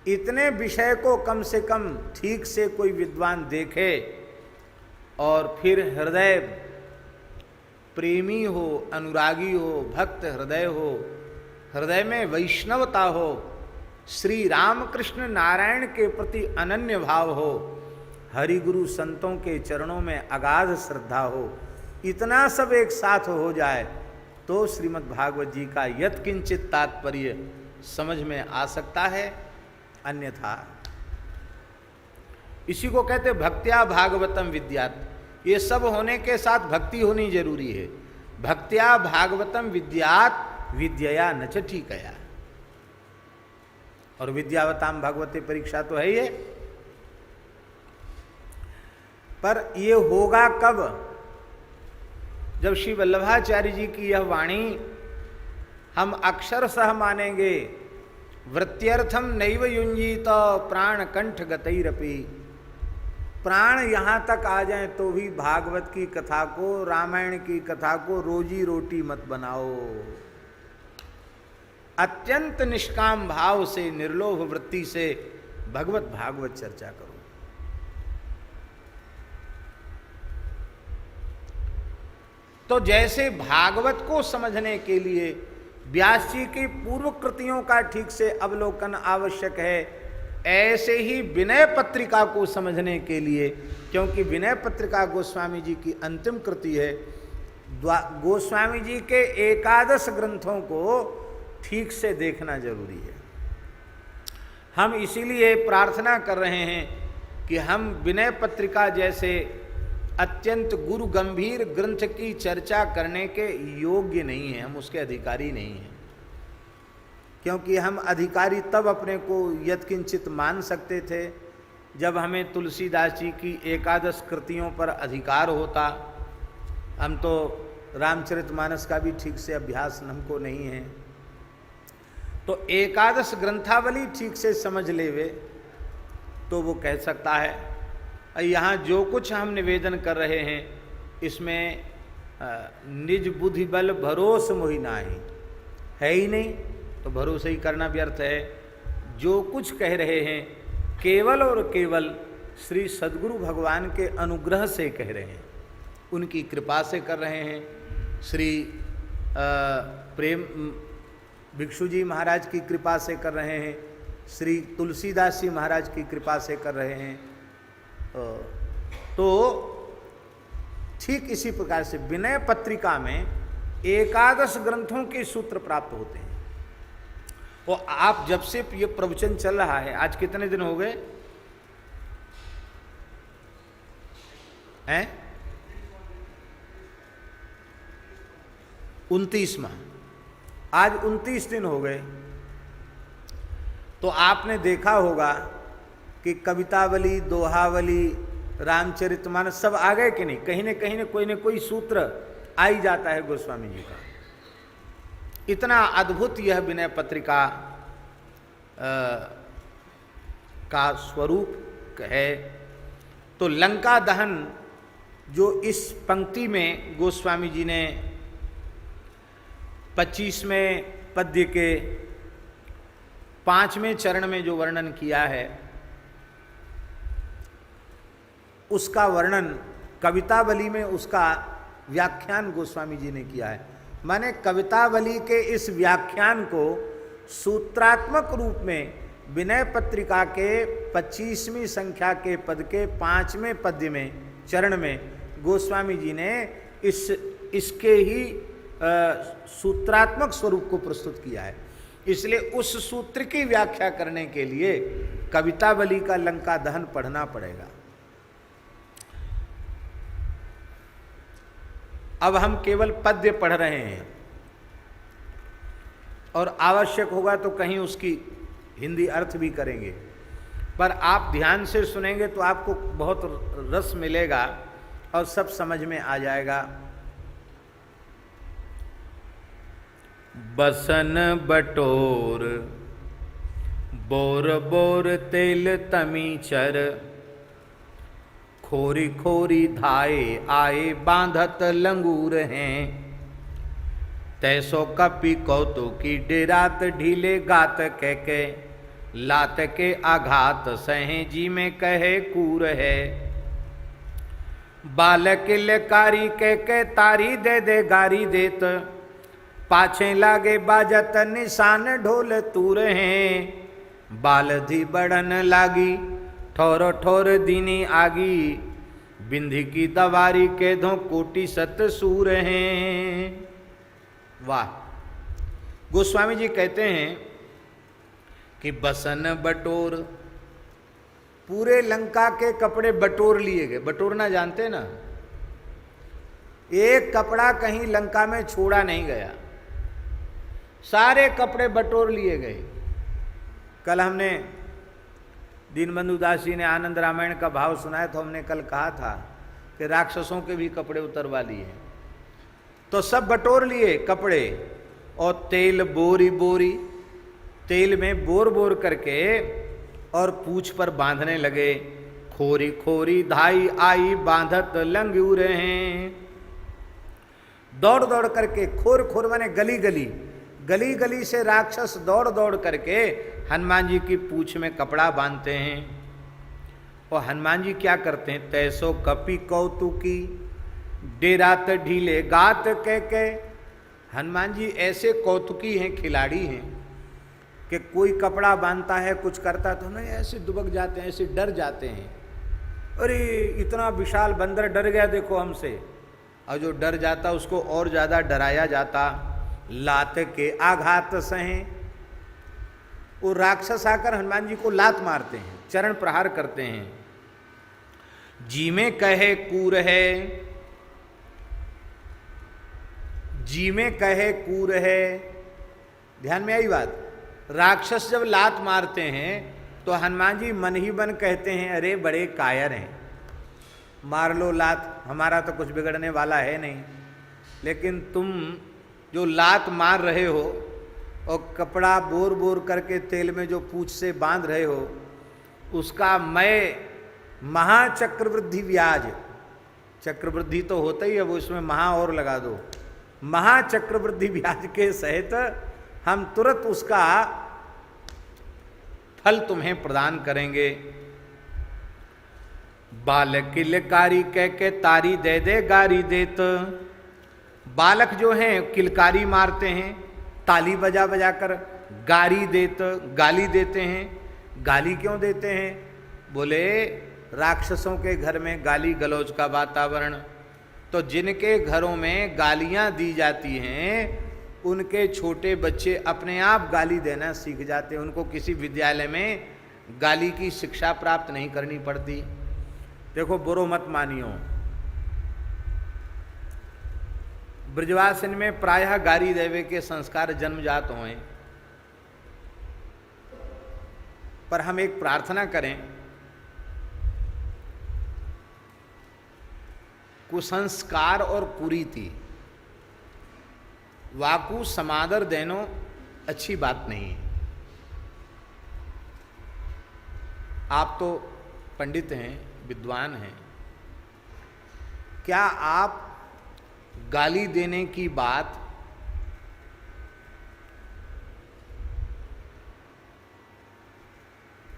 इतने विषय को कम से कम ठीक से कोई विद्वान देखे और फिर हृदय प्रेमी हो, अनुरागी हो, भक्त हृदय हो, हृदय में वैष्णवता हो, श्री रामकृष्ण नारायण के प्रति अनन्य भाव हो, हरि गुरु संतों के चरणों में अगाध श्रद्धा हो, इतना सब एक साथ हो जाए तो श्रीमद् भागवत जी का यत्किंचित तात्पर्य समझ में आ सकता है। अन्यथा इसी को कहते भक्त्या भागवतम विद्यात। ये सब होने के साथ भक्ति होनी जरूरी है। भक्त्या भागवतम विद्यात विद्यया न च ठीकया। और विद्यावताम भागवते परीक्षा तो है ही है, पर ये होगा कब? जब श्री वल्लभाचार्य जी की यह वाणी हम अक्षरशः मानेंगे, वृत्त्यर्थम नैव युंजीत प्राण कंठ गतैरपि। प्राण यहाँ तक आ जाए तो भी भागवत की कथा को, रामायण की कथा को रोजी रोटी मत बनाओ। अत्यंत निष्काम भाव से, निर्लोभ वृत्ति से भगवत भागवत चर्चा करो। तो जैसे भागवत को समझने के लिए व्यास जी की पूर्व कृतियों का ठीक से अवलोकन आवश्यक है, ऐसे ही विनय पत्रिका को समझने के लिए, क्योंकि विनय पत्रिका गोस्वामी जी की अंतिम कृति है, गोस्वामी जी के एकादश ग्रंथों को ठीक से देखना जरूरी है। हम इसीलिए प्रार्थना कर रहे हैं कि हम विनय पत्रिका जैसे अत्यंत गुरु गंभीर ग्रंथ की चर्चा करने के योग्य नहीं हैं, हम उसके अधिकारी नहीं हैं। क्योंकि हम अधिकारी तब अपने को यत्किंचित मान सकते थे जब हमें तुलसीदास जी की एकादश कृतियों पर अधिकार होता। हम तो रामचरितमानस का भी ठीक से अभ्यास हमको नहीं है, तो एकादश ग्रंथावली ठीक से समझ लेवे तो वो कह सकता है। यहाँ जो कुछ हम निवेदन कर रहे हैं इसमें निज बुद्धि बल भरोस मोहि नाही है ही नहीं, तो भरोसे ही करना व्यर्थ है। जो कुछ कह रहे हैं केवल और केवल श्री सद्गुरु भगवान के अनुग्रह से कह रहे हैं, उनकी कृपा से कर रहे हैं। श्री प्रेम भिक्षु जी महाराज की कृपा से कर रहे हैं, श्री तुलसीदास जी महाराज की कृपा से कर रहे हैं। तो ठीक इसी प्रकार से विनय पत्रिका में एकादश ग्रंथों के सूत्र प्राप्त होते हैं। और आप जब से ये प्रवचन चल रहा है, आज कितने दिन हो गए हैं? 29वां, आज 29 दिन हो गए। तो आपने देखा होगा कि कवितावली, दोहावली, रामचरितमानस सब आ गए कि नहीं? कहीं न कोई सूत्र आ ही जाता है गोस्वामी जी का। इतना अद्भुत यह विनय पत्रिका का स्वरूप है। तो लंका दहन जो इस पंक्ति में गोस्वामी जी ने 25वें पद्य के 5वें चरण में जो वर्णन किया है, उसका वर्णन कवितावली में, उसका व्याख्यान गोस्वामी जी ने किया है। माने कवितावली के इस व्याख्यान को सूत्रात्मक रूप में विनय पत्रिका के 25वीं संख्या के पद के 5वें पद्य में, चरण में गोस्वामी जी ने इसके ही सूत्रात्मक स्वरूप को प्रस्तुत किया है। इसलिए उस सूत्र की व्याख्या करने के लिए कवितावली का लंका दहन पढ़ना पड़ेगा। अब हम केवल पद्य पढ़ रहे हैं और आवश्यक होगा तो कहीं उसकी हिंदी अर्थ भी करेंगे, पर आप ध्यान से सुनेंगे तो आपको बहुत रस मिलेगा और सब समझ में आ जाएगा। बसन बटोर बोर बोर तेल तमीचर, खोरी खोरी धाए आए बांधत लंगूर हैं। तैसो कपि कौतुकी डेरात ढीले गात कह के, लात के आघात सहे जी में कहे कूर है। बालक कारी कह के तारी दे दे गारी देत, पाछे लागे बाजत निशान ढोल तूर हैं। बालधी बढ़न लागी ठोर ठोर दीनी आगी, बिंधी की दवारी के धो कोटि सत सूर हैं। वाह! गोस्वामी जी कहते हैं कि बसन बटोर, पूरे लंका के कपड़े बटोर लिए गए। बटोरना जानते ना, एक कपड़ा कहीं लंका में छोड़ा नहीं गया, सारे कपड़े बटोर लिए गए। कल हमने दीनबंधु दास जी ने आनंद रामायण का भाव सुनाया तो हमने कल कहा था कि राक्षसों के भी कपड़े उतरवा लिए, तो सब बटोर लिए कपड़े। और तेल बोरी बोरी, तेल में बोर बोर करके और पूंछ पर बांधने लगे। खोरी खोरी धाई आई बांधत लंगूर हैं। दौड़ दौड़ करके, खोर खोर माने गली गली, गली गली से राक्षस दौड़ दौड़ करके हनुमान जी की पूंछ में कपड़ा बांधते हैं। और हनुमान जी क्या करते हैं? तैसो कपि कौतुकी डेरात ढीले गात कह के। हनुमान जी ऐसे कौतुकी हैं, खिलाड़ी हैं कि कोई कपड़ा बांधता है, कुछ करता तो नहीं, ऐसे दुबक जाते हैं, ऐसे डर जाते हैं। अरे इतना विशाल बंदर डर गया देखो हमसे, और जो डर जाता उसको और ज़्यादा डराया जाता। लात के आघात सहें, वो राक्षस आकर हनुमान जी को लात मारते हैं, चरण प्रहार करते हैं। जी में कहे कूर है, जी में कहे कूर है। ध्यान में आई बात? राक्षस जब लात मारते हैं तो हनुमान जी मन ही मन कहते हैं, अरे बड़े कायर हैं, मार लो लात, हमारा तो कुछ बिगड़ने वाला है नहीं। लेकिन तुम जो लात मार रहे हो और कपड़ा बोर बोर करके तेल में जो पूंछ से बांध रहे हो, उसका मैं महाचक्रवृद्धि व्याज, चक्रवृद्धि तो होता ही है, वो इसमें महा और लगा दो, महाचक्रवृद्धि ब्याज के सहित हम तुरंत उसका फल तुम्हें प्रदान करेंगे। बालक किलकारी कह के तारी दे दे गारी देत। बालक जो हैं किलकारी मारते हैं, ताली बजा बजा कर गारी देत, गाली देते हैं। गाली क्यों देते हैं? बोले राक्षसों के घर में गाली गलौज का वातावरण, तो जिनके घरों में गालियां दी जाती हैं उनके छोटे बच्चे अपने आप गाली देना सीख जाते हैं, उनको किसी विद्यालय में गाली की शिक्षा प्राप्त नहीं करनी पड़ती। देखो बुरो मत मानियो, ब्रजवासिन में प्रायः गाली देवे के संस्कार जन्मजात हुए, पर हम एक प्रार्थना करें, कुसंस्कार और कुरीति वाकु समादर देनो अच्छी बात नहीं है। आप तो पंडित हैं, विद्वान हैं, क्या आप गाली देने की बात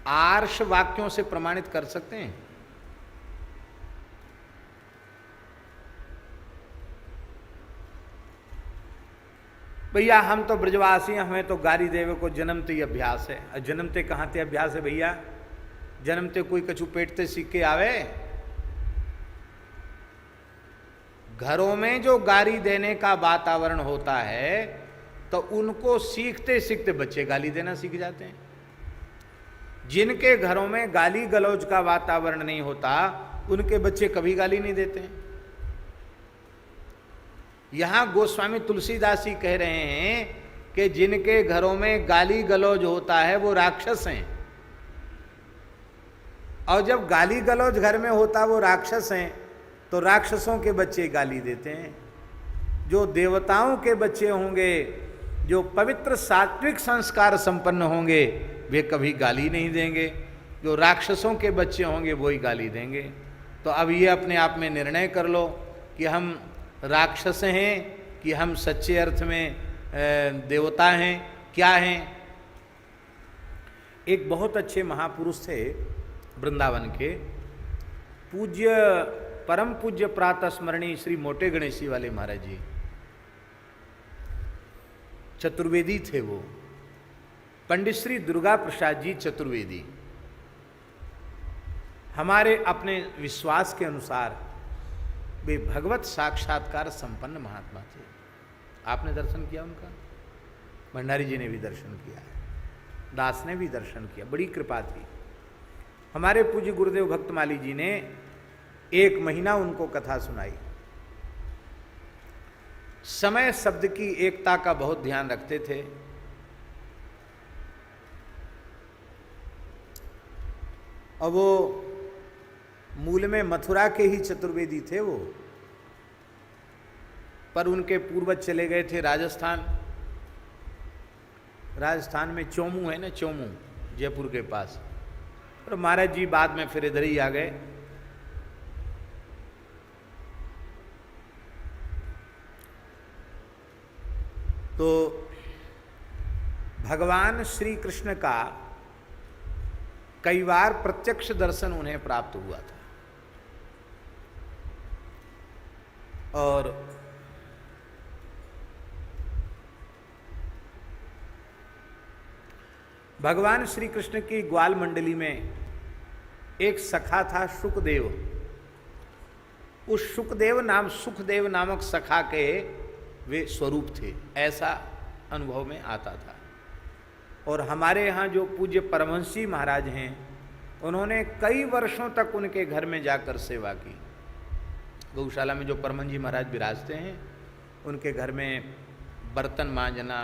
आर्ष वाक्यों से प्रमाणित कर सकते हैं? भैया हम तो ब्रजवासी, हमें तो गाली देवे को जन्मते ही अभ्यास है। जन्मते कहाँ ते अभ्यास है भैया? जन्मते कोई कछु पेटते सीख के आवे? घरों में जो गाली देने का वातावरण होता है तो उनको सीखते सीखते बच्चे गाली देना सीख जाते हैं। जिनके घरों में गाली गलौज का वातावरण नहीं होता उनके बच्चे कभी गाली नहीं देते हैं। यहां गोस्वामी तुलसीदास जी कह रहे हैं कि जिनके घरों में गाली गलौज होता है वो राक्षस हैं, और जब गाली गलौज घर में होता वो राक्षस हैं, तो राक्षसों के बच्चे गाली देते हैं। जो देवताओं के बच्चे होंगे, जो पवित्र सात्विक संस्कार संपन्न होंगे, वे कभी गाली नहीं देंगे। जो राक्षसों के बच्चे होंगे वही गाली देंगे। तो अब ये अपने आप में निर्णय कर लो कि हम राक्षस हैं कि हम सच्चे अर्थ में देवता हैं, क्या हैं। एक बहुत अच्छे महापुरुष थे वृंदावन के, पूज्य परम पूज्य प्रातः स्मरणीय श्री मोटे गणेशी वाले महाराज जी, चतुर्वेदी थे वो, पंडित श्री दुर्गा प्रसाद जी चतुर्वेदी। हमारे अपने विश्वास के अनुसार वे भगवत साक्षात्कार संपन्न महात्मा थे। आपने दर्शन किया उनका? भंडारी जी ने भी दर्शन किया, दास ने भी दर्शन किया, बड़ी कृपा थी। हमारे पूज्य गुरुदेव भक्तमाली जी ने 1 महीना उनको कथा सुनाई। समय शब्द की एकता का बहुत ध्यान रखते थे। और वो मूल में मथुरा के ही चतुर्वेदी थे वो, पर उनके पूर्वज चले गए थे राजस्थान। राजस्थान में चोमू है ना, चोमू जयपुर के पास, और महाराज जी बाद में फिर इधर ही आ गए। तो भगवान श्री कृष्ण का कई बार प्रत्यक्ष दर्शन उन्हें प्राप्त हुआ था, और भगवान श्री कृष्ण की ग्वाल मंडली में एक सखा था शुकदेव। उस सुखदेव नामक सखा के वे स्वरूप थे, ऐसा अनुभव में आता था। और हमारे यहाँ जो पूज्य परमहंसी महाराज हैं, उन्होंने कई वर्षों तक उनके घर में जाकर सेवा की। गौशाला में जो परमहंस जी महाराज विराजते हैं, उनके घर में बर्तन मांजना,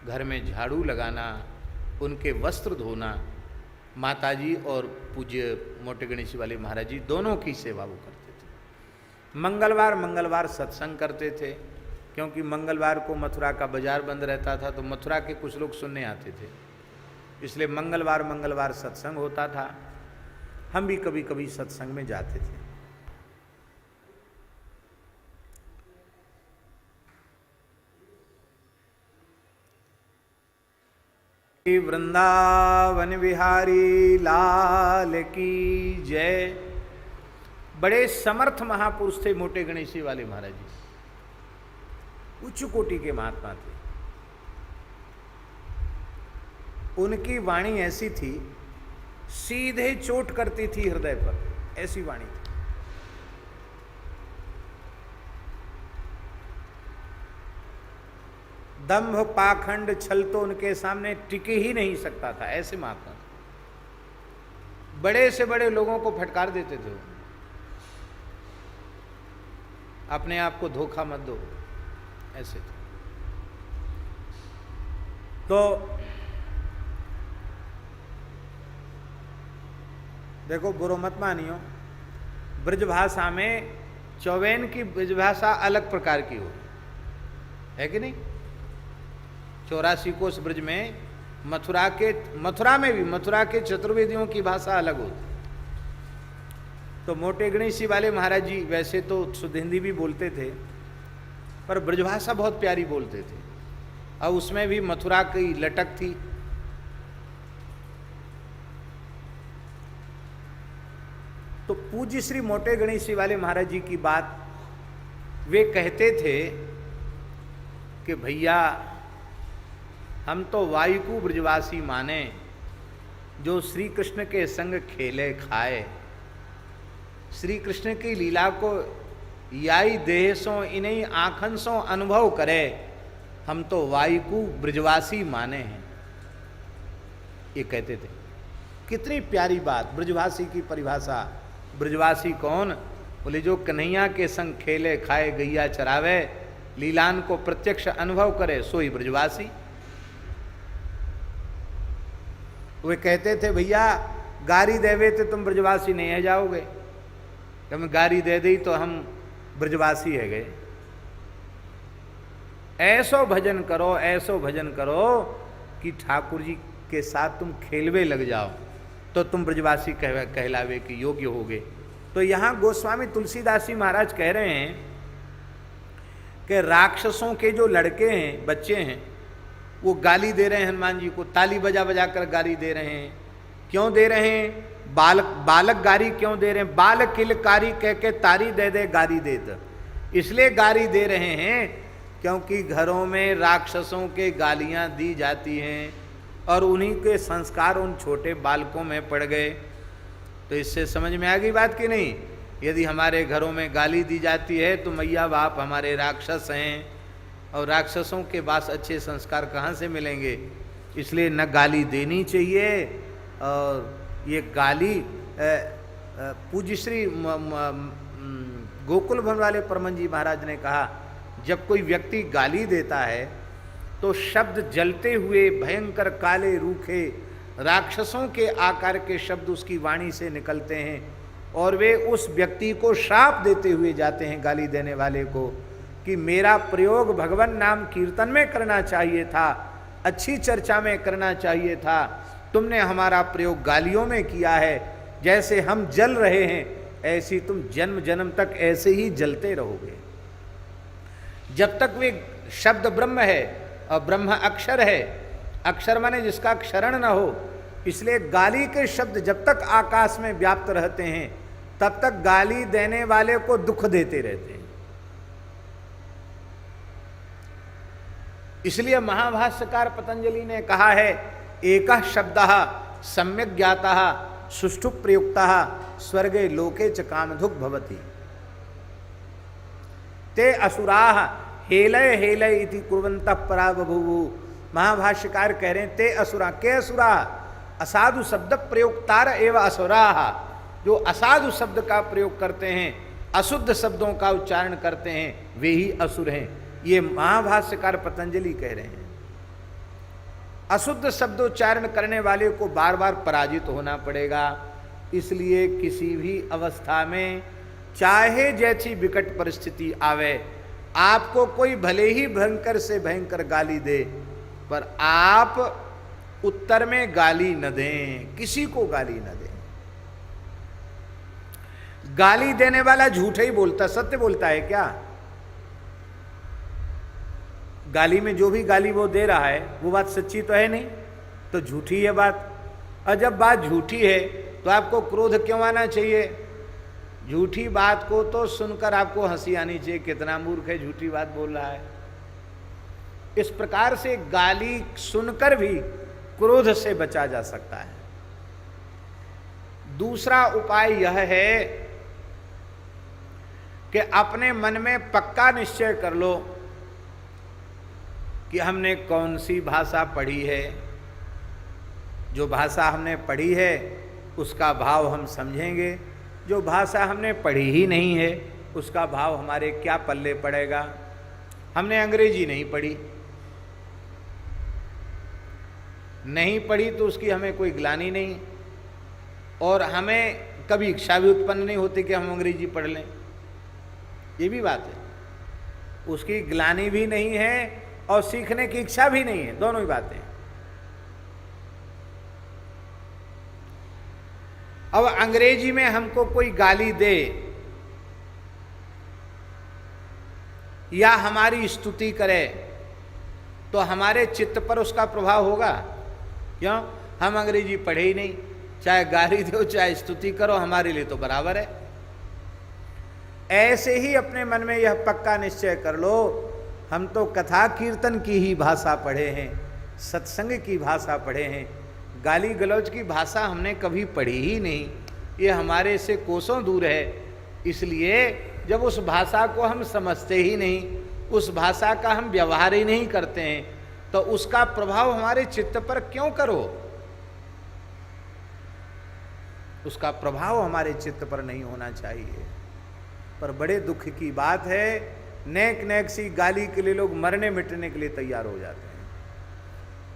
घर में झाड़ू लगाना, उनके वस्त्र धोना, माताजी और पूज्य मोटे गणेशी वाले महाराज जी दोनों की सेवा वो करते थे। मंगलवार सत्संग करते थे, क्योंकि मंगलवार को मथुरा का बाजार बंद रहता था, तो मथुरा के कुछ लोग सुनने आते थे, इसलिए मंगलवार सत्संग होता था। हम भी कभी कभी सत्संग में जाते थे। वृंदावन बिहारी लाल की जय। बड़े समर्थ महापुरुष थे मोटे गणेशी वाले महाराज जी, उच्च कोटि के महात्मा थे। उनकी वाणी ऐसी थी, सीधे चोट करती थी हृदय पर, ऐसी वाणी थी। दंभ पाखंड छल तो उनके सामने टिके ही नहीं सकता था, ऐसे महात्मा थे। बड़े से बड़े लोगों को फटकार देते थे, अपने आप को धोखा मत दो, ऐसे थे। तो देखो, बुरो मत मानियो, ब्रजभाषा में चौबेन की ब्रजभाषा अलग प्रकार की हो, है कि नहीं। 84 कोस ब्रज में मथुरा में भी मथुरा के चतुर्वेदियों की भाषा अलग होती। तो मोटे गणेशी वाले महाराज जी वैसे तो शुद्ध हिंदी भी बोलते थे, पर ब्रजभाषा बहुत प्यारी बोलते थे, और उसमें भी मथुरा की लटक थी। तो पूज्य श्री मोटे गणेशी वाले महाराज जी की बात वे कहते थे कि भैया, हम तो वायु को ब्रजवासी माने, जो श्री कृष्ण के संग खेले खाए, श्री कृष्ण की लीला को याई देह सो इन्हीं आँखन सो अनुभव करे, हम तो वायु को ब्रजवासी माने हैं, ये कहते थे। कितनी प्यारी बात, ब्रजवासी की परिभाषा। ब्रजवासी कौन? बोले जो कन्हैया के संग खेले खाए गैया चरावे, लीलान को प्रत्यक्ष अनुभव करे, सोई ब्रजवासी। वे कहते थे भैया गारी देवे तो तुम ब्रजवासी नहीं है जाओगे, हमें गारी दे दी तो हम ब्रजवासी है गए। ऐसो भजन करो, ऐसो भजन करो कि ठाकुर जी के साथ तुम खेलवे लग जाओ, तो तुम ब्रजवासी कहलावे के योग्य होगे। तो यहाँ गोस्वामी तुलसीदास जी महाराज कह रहे हैं कि राक्षसों के जो लड़के हैं, बच्चे हैं, वो गाली दे रहे हैं हनुमान जी को, ताली बजा बजा कर गाली दे रहे हैं। क्यों दे रहे हैं? बालक गारी क्यों दे रहे हैं? बाल किलकारी कह के तारी दे दे गारी दे दे, इसलिए गाली दे रहे हैं क्योंकि घरों में राक्षसों के गालियां दी जाती हैं और उन्हीं के संस्कार उन छोटे बालकों में पड़ गए। तो इससे समझ में आ गई बात कि नहीं? यदि हमारे घरों में गाली दी जाती है तो मैया बाप हमारे राक्षस हैं, और राक्षसों के पास अच्छे संस्कार कहाँ से मिलेंगे? इसलिए न गाली देनी चाहिए। और ये गाली पूज्य श्री गोकुल भवन वाले परमन जी महाराज ने कहा, जब कोई व्यक्ति गाली देता है तो शब्द जलते हुए भयंकर काले रूखे राक्षसों के आकार के शब्द उसकी वाणी से निकलते हैं और वे उस व्यक्ति को श्राप देते हुए जाते हैं, गाली देने वाले को, कि मेरा प्रयोग भगवान नाम कीर्तन में करना चाहिए था, अच्छी चर्चा में करना चाहिए था, तुमने हमारा प्रयोग गालियों में किया है। जैसे हम जल रहे हैं ऐसी तुम जन्म जन्म तक ऐसे ही जलते रहोगे। जब तक वे शब्द ब्रह्म है और ब्रह्म अक्षर है, अक्षर माने जिसका क्षरण न हो, इसलिए गाली के शब्द जब तक आकाश में व्याप्त रहते हैं तब तक गाली देने वाले को दुख देते रहते हैं। इसलिए महाभाष्यकार पतंजलि ने कहा है, एकः शब्दः सम्यक् ज्ञातः सुष्ठु प्रयुक्तः स्वर्गे लोके च कामधुक् भवति। ते असुराः हेलय हेलय इति कुर्वन्तः परा बभूवु। महाभाष्यकार कह रहे हैं, ते असुरा, के असुरा? असाधु शब्द प्रयोक्तार एवं असुराः, जो असाधु शब्द का प्रयोग करते हैं, अशुद्ध शब्दों का उच्चारण करते हैं, वे ही असुर हैं। ये महाभाष्यकार पतंजलि कह रहे हैं। अशुद्ध शब्दोच्चारण करने वाले को बार बार पराजित होना पड़ेगा। इसलिए किसी भी अवस्था में चाहे जैसी विकट परिस्थिति आवे, आपको कोई भले ही भयंकर से भयंकर गाली दे, पर आप उत्तर में गाली न दें, किसी को गाली न दें। गाली देने वाला झूठ ही बोलता, सत्य बोलता है क्या? गाली में जो भी गाली वो दे रहा है वो बात सच्ची तो है नहीं, तो झूठी है बात। और जब बात झूठी है तो आपको क्रोध क्यों आना चाहिए? झूठी बात को तो सुनकर आपको हंसी आनी चाहिए, कितना मूर्ख है, झूठी बात बोल रहा है। इस प्रकार से गाली सुनकर भी क्रोध से बचा जा सकता है। दूसरा उपाय यह है कि अपने मन में पक्का निश्चय कर लो कि हमने कौन सी भाषा पढ़ी है। जो भाषा हमने पढ़ी है उसका भाव हम समझेंगे, जो भाषा हमने पढ़ी ही नहीं है उसका भाव हमारे क्या पल्ले पड़ेगा। हमने अंग्रेजी नहीं पढ़ी, नहीं पढ़ी तो उसकी हमें कोई ग्लानि नहीं, और हमें कभी इच्छा भी उत्पन्न नहीं होती कि हम अंग्रेजी पढ़ लें, ये भी बात है। उसकी ग्लानि भी नहीं है और सीखने की इच्छा भी नहीं है, दोनों ही बातें। अब अंग्रेजी में हमको कोई गाली दे या हमारी स्तुति करे तो हमारे चित्त पर उसका प्रभाव होगा? क्यों? हम अंग्रेजी पढ़े ही नहीं, चाहे गाली दो चाहे स्तुति करो, हमारे लिए तो बराबर है। ऐसे ही अपने मन में यह पक्का निश्चय कर लो, हम तो कथा कीर्तन की ही भाषा पढ़े हैं, सत्संग की भाषा पढ़े हैं, गाली गलौज की भाषा हमने कभी पढ़ी ही नहीं, ये हमारे से कोसों दूर है। इसलिए जब उस भाषा को हम समझते ही नहीं, उस भाषा का हम व्यवहार ही नहीं करते हैं, तो उसका प्रभाव हमारे चित्त पर क्यों करो? उसका प्रभाव हमारे चित्त पर नहीं होना चाहिए। पर बड़े दुख की बात है, नेक नेक सी गाली के लिए लोग मरने मिटने के लिए तैयार हो जाते हैं।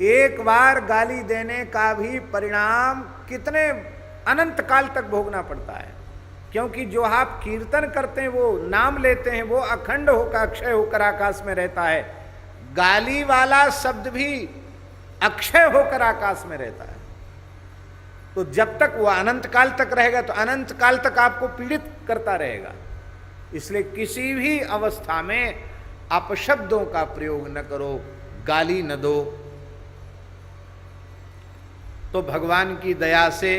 एक बार गाली देने का भी परिणाम कितने अनंत काल तक भोगना पड़ता है, क्योंकि जो आप कीर्तन करते हैं, वो नाम लेते हैं, वो अखंड होकर अक्षय होकर आकाश में रहता है। गाली वाला शब्द भी अक्षय होकर आकाश में रहता है। तो जब तक वह अनंत काल तक रहेगा तो अनंत काल तक आपको पीड़ित करता रहेगा। इसलिए किसी भी अवस्था में अपशब्दों का प्रयोग न करो, गाली न दो। तो भगवान की दया से,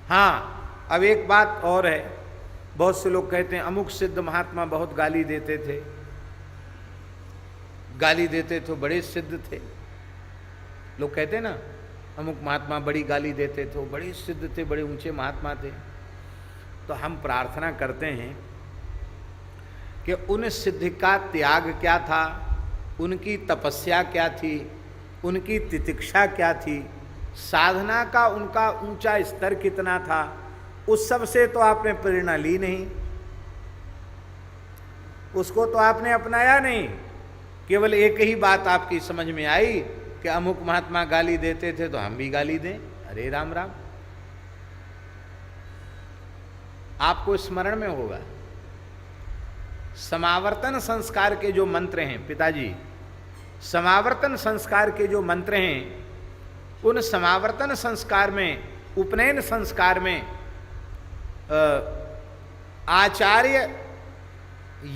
हाँ, अब एक बात और है, बहुत से लोग कहते हैं अमुक सिद्ध महात्मा बहुत गाली देते थे, गाली देते तो बड़े सिद्ध थे। लोग कहते हैं ना अमुक महात्मा बड़ी गाली देते थे, वो बड़े सिद्ध थे, बड़े ऊंचे महात्मा थे। तो हम प्रार्थना करते हैं कि उन सिद्ध का त्याग क्या था, उनकी तपस्या क्या थी, उनकी तितिक्षा क्या थी, साधना का उनका ऊंचा स्तर कितना था, उस सब से तो आपने प्रेरणा ली नहीं, उसको तो आपने अपनाया नहीं। केवल एक ही बात आपकी समझ में आई कि अमुक महात्मा गाली देते थे तो हम भी गाली दें। अरे राम राम, आपको स्मरण में होगा समावर्तन संस्कार के जो मंत्र हैं, पिताजी, समावर्तन संस्कार के जो मंत्र हैं, उन समावर्तन संस्कार में, उपनयन संस्कार में आचार्य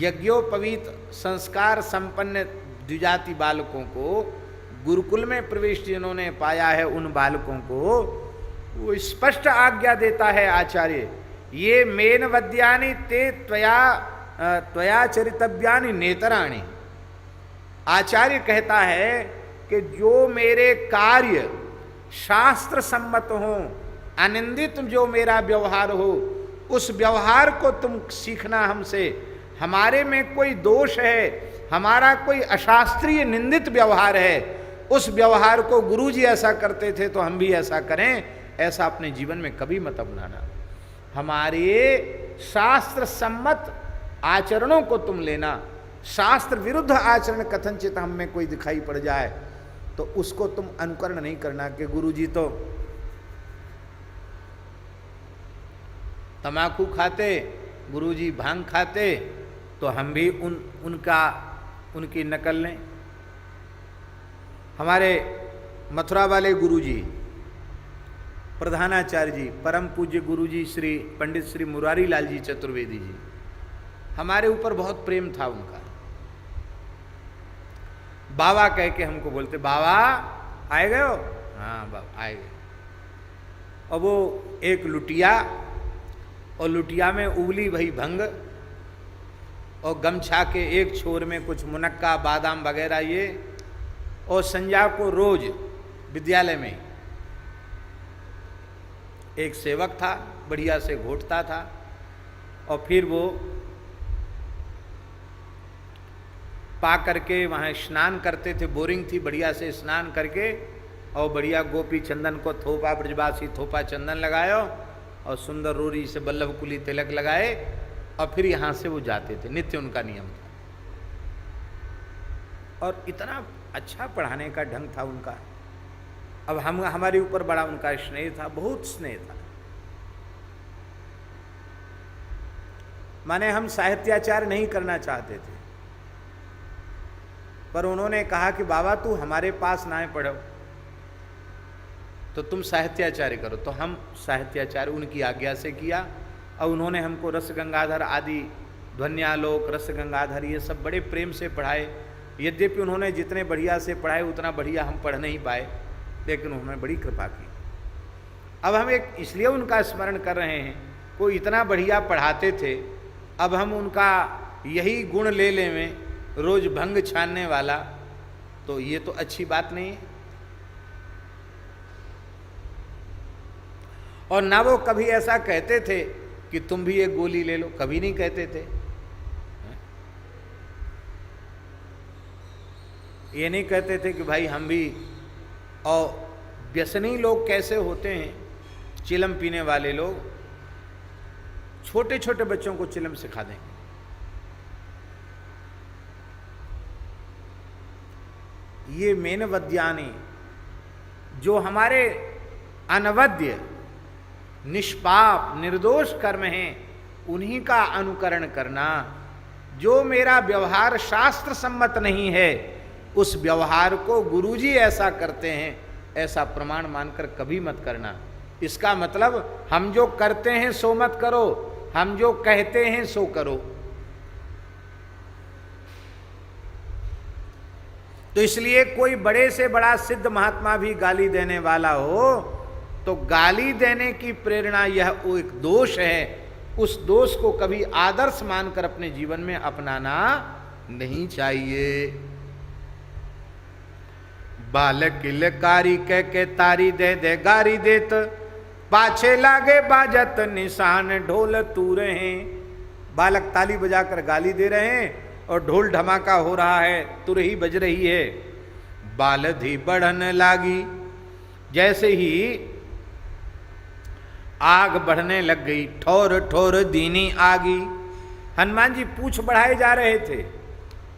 यज्ञोपवीत संस्कार संपन्न द्विजाति बालकों को गुरुकुल में प्रवेश जिन्होंने पाया है, उन बालकों को वो स्पष्ट आज्ञा देता है आचार्य, ये मेन वद्यानि ते त्वया चरितव्यानि नेतराणि। आचार्य कहता है कि जो मेरे कार्य शास्त्र सम्मत हो, अनिंदित जो मेरा व्यवहार हो, उस व्यवहार को तुम सीखना हमसे। हमारे में कोई दोष है, हमारा कोई अशास्त्रीय निंदित व्यवहार है, उस व्यवहार को गुरुजी ऐसा करते थे तो हम भी ऐसा करें, ऐसा अपने जीवन में कभी मत अपनाना। हमारे शास्त्र सम्मत आचरणों को तुम लेना। शास्त्र विरुद्ध आचरण कथनचित हम में कोई दिखाई पड़ जाए तो उसको तुम अनुकरण नहीं करना कि गुरुजी तो तम्बाकू खाते, गुरुजी भांग खाते, तो हम भी उनकी नकल लें। हमारे मथुरा वाले गुरुजी, प्रधानाचार्य जी, परम पूज्य गुरुजी श्री पंडित श्री मुरारी लाल जी चतुर्वेदी जी, हमारे ऊपर बहुत प्रेम था उनका। बाबा कह के हमको बोलते, बाबा आए गए हो? हाँ बाबा आए गए। और वो एक लुटिया, और लुटिया में उबली भई भंग, और गमछा के एक छोर में कुछ मुनक्का बादाम वगैरह ये, और संध्या को रोज विद्यालय में एक सेवक था, बढ़िया से घोटता था, और फिर वो पा करके वहाँ स्नान करते थे, बोरिंग थी, बढ़िया से स्नान करके और बढ़िया गोपी चंदन को थोपा, ब्रजवासी थोपा चंदन लगायो और सुंदर रोरी से बल्लभ कुली तिलक लगाए, और फिर यहाँ से वो जाते थे, नित्य उनका नियम था। और इतना अच्छा पढ़ाने का ढंग था उनका। अब हमारे ऊपर बड़ा उनका स्नेह था, बहुत स्नेह था। माने हम साहित्याचार नहीं करना चाहते थे, पर उन्होंने कहा कि बाबा तू हमारे पास ना पढ़ो तो तुम साहित्याचार्य करो। तो हम साहित्याचार्य उनकी आज्ञा से किया, और उन्होंने हमको रस गंगाधर आदि, ध्वन्यालोक, रस गंगाधर, ये सब बड़े प्रेम से पढ़ाए। यद्यपि उन्होंने जितने बढ़िया से पढ़ाए उतना बढ़िया हम पढ़ नहीं पाए, लेकिन उन्होंने बड़ी कृपा की। अब हम एक इसलिए उनका स्मरण कर रहे हैं, कोई इतना बढ़िया पढ़ाते थे, अब हम उनका यही गुण ले लें, रोज भंग छानने वाला, तो ये तो अच्छी बात नहीं है। और ना वो कभी ऐसा कहते थे कि तुम भी एक गोली ले लो, कभी नहीं कहते थे। ये नहीं कहते थे कि भाई हम भी। और व्यसनी लोग कैसे होते हैं, चिलम पीने वाले लोग, छोटे छोटे बच्चों को चिलम सिखा देंगे। ये मेनवद्यानी जो हमारे अनवद्य निष्पाप निर्दोष कर्म हैं उन्हीं का अनुकरण करना। जो मेरा व्यवहार शास्त्र सम्मत नहीं है उस व्यवहार को गुरुजी ऐसा करते हैं ऐसा प्रमाण मानकर कभी मत करना। इसका मतलब हम जो करते हैं सो मत करो, हम जो कहते हैं सो करो। तो इसलिए कोई बड़े से बड़ा सिद्ध महात्मा भी गाली देने वाला हो तो गाली देने की प्रेरणा यह एक दोष है, उस दोष को कभी आदर्श मानकर अपने जीवन में अपनाना नहीं चाहिए। बालक किलकारी कह के तारी दे दे गारी देत, पाछे लागे बाजत निशान ढोल तू रहे। बालक ताली बजाकर गाली दे रहे हैं और ढोल धमाका हो रहा है, तुरही बज रही है। बालधि बढ़न लागी, जैसे ही आग बढ़ने लग गई, ठोर ठोर दीनी आगी। हनुमान जी पूछ बढ़ाए जा रहे थे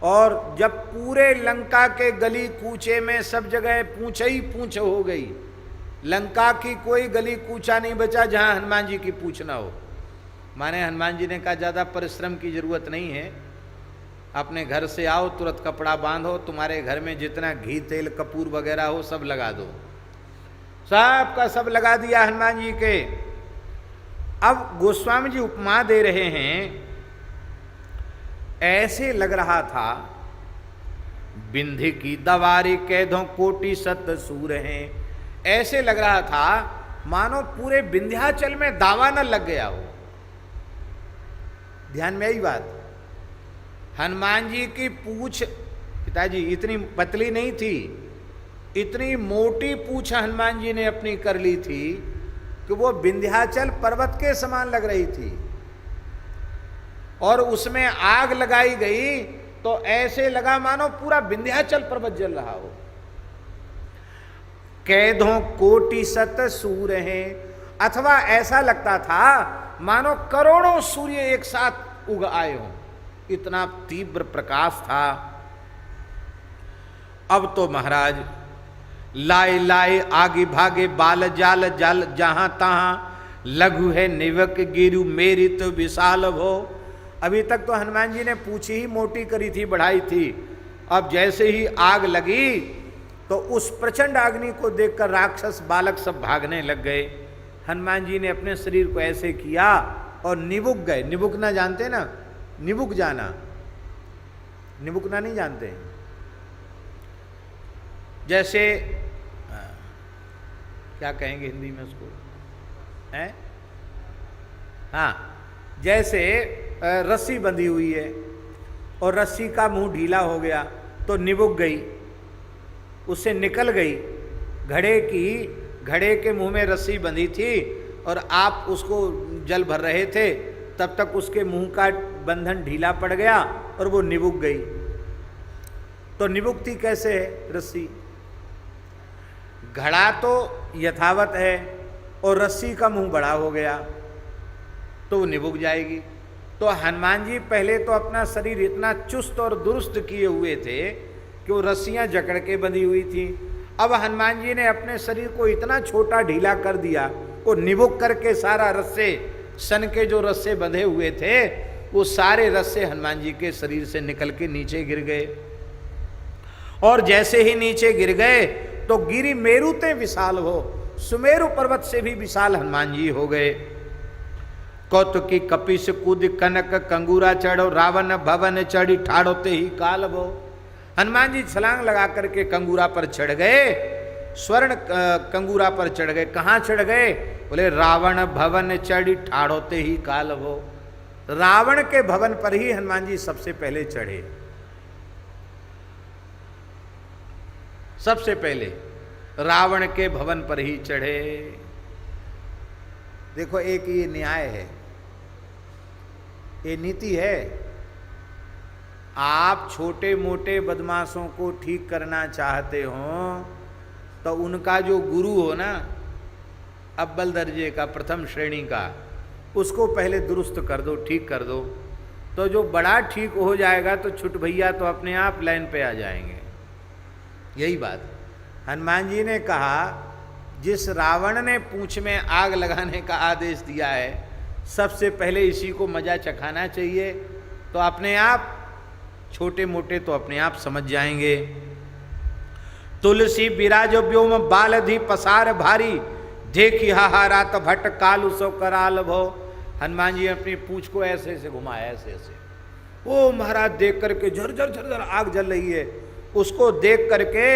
और जब पूरे लंका के गली कूचे में सब जगह पूछ ही पूछ हो गई, लंका की कोई गली कूचा नहीं बचा जहां हनुमान जी की पूछ ना हो। माने हनुमान जी ने कहा ज्यादा परिश्रम की जरूरत नहीं है, अपने घर से आओ, तुरंत कपड़ा बांधो, तुम्हारे घर में जितना घी तेल कपूर वगैरह हो सब लगा दो। सब का सब लगा दिया हनुमान जी के। अब गोस्वामी जी उपमा दे रहे हैं, ऐसे लग रहा था बिंधि की दवारी कैदों कोटि सत सूर हैं। ऐसे लग रहा था मानो पूरे विंध्याचल में दावा न लग गया हो। ध्यान में आई बात, हनुमान जी की पूछ पिताजी इतनी पतली नहीं थी, इतनी मोटी पूछ हनुमान जी ने अपनी कर ली थी कि वो विंध्याचल पर्वत के समान लग रही थी। और उसमें आग लगाई गई तो ऐसे लगा मानो पूरा विंध्याचल पर्वत जल रहा हो। कैदों कोटि सत सूर हैं, अथवा ऐसा लगता था मानो करोड़ों सूर्य एक साथ उग आए हों, इतना तीव्र प्रकाश था। अब तो महाराज लाए लाए आगे भागे बाल जाल जल जहां तहां, लघु है निवक गिरु मेरी तो विशाल भो। अभी तक तो हनुमान जी ने पूछी ही मोटी करी थी, बढ़ाई थी। अब जैसे ही आग लगी तो उस प्रचंड अग्नि को देखकर राक्षस बालक सब भागने लग गए। हनुमान जी ने अपने शरीर को ऐसे किया और निबुक गए। निबुकना जानते ना, निबुक जाना, निबुकना नहीं जानते? जैसे क्या कहेंगे हिंदी में उसको, हैं? हाँ, जैसे रस्सी बंधी हुई है और रस्सी का मुंह ढीला हो गया तो निबुक गई, उससे निकल गई। घड़े के मुंह में रस्सी बंधी थी और आप उसको जल भर रहे थे, तब तक उसके मुंह का बंधन ढीला पड़ गया और वो निबुक गई। तो निबुकती कैसे है रस्सी? घड़ा तो यथावत है और रस्सी का मुंह बड़ा हो गया तो वो निबुक जाएगी। तो हनुमान जी पहले तो अपना शरीर इतना चुस्त और दुरुस्त किए हुए थे कि वो रस्सियां जकड़ के बंधी हुई थी। अब हनुमान जी ने अपने शरीर को इतना छोटा ढीला कर दिया, वो निबुक करके सारा रस्से, सन के जो रस्से बंधे हुए थे वो सारे रस्से हनुमान जी के शरीर से निकल के नीचे गिर गए। और जैसे ही नीचे गिर गए तो गिरी मेरु ते विशाल हो, सुमेरु पर्वत से भी विशाल हनुमान जी हो गए। कौतुकी कपिस कूद कनक कंगूरा चढ़ो, रावण भवन चढ़ी ठाड़ोते ही काल भो। हनुमान जी छलांग लगा करके कंगूरा पर चढ़ गए, स्वर्ण कंगूरा पर चढ़ गए। कहाँ चढ़ गए? बोले रावण भवन चढ़ी ठाड़ोते ही काल भो। रावण के भवन पर ही हनुमान जी सबसे पहले चढ़े, सबसे पहले रावण के भवन पर ही चढ़े। देखो एक ये न्याय है, ये नीति है। आप छोटे मोटे बदमाशों को ठीक करना चाहते हो तो उनका जो गुरु हो ना, अव्वल दर्जे का, प्रथम श्रेणी का, उसको पहले दुरुस्त कर दो, ठीक कर दो, तो जो बड़ा ठीक हो जाएगा तो छुट भैया तो अपने आप लाइन पे आ जाएंगे। यही बात हनुमान जी ने कहा, जिस रावण ने पूंछ में आग लगाने का आदेश दिया है, सबसे पहले इसी को मजा चखाना चाहिए, तो अपने आप छोटे मोटे तो अपने आप समझ जाएंगे। तुलसी बिराजो व्योम बालधि पसार भारी, देखी हाहारात भट्ट कालू सो कराल भो। हनुमान जी अपनी पूंछ को ऐसे ऐसे घुमाया, ऐसे ऐसे। ओ महाराज देख करके झरझर झरझर आग जल रही है, उसको देख करके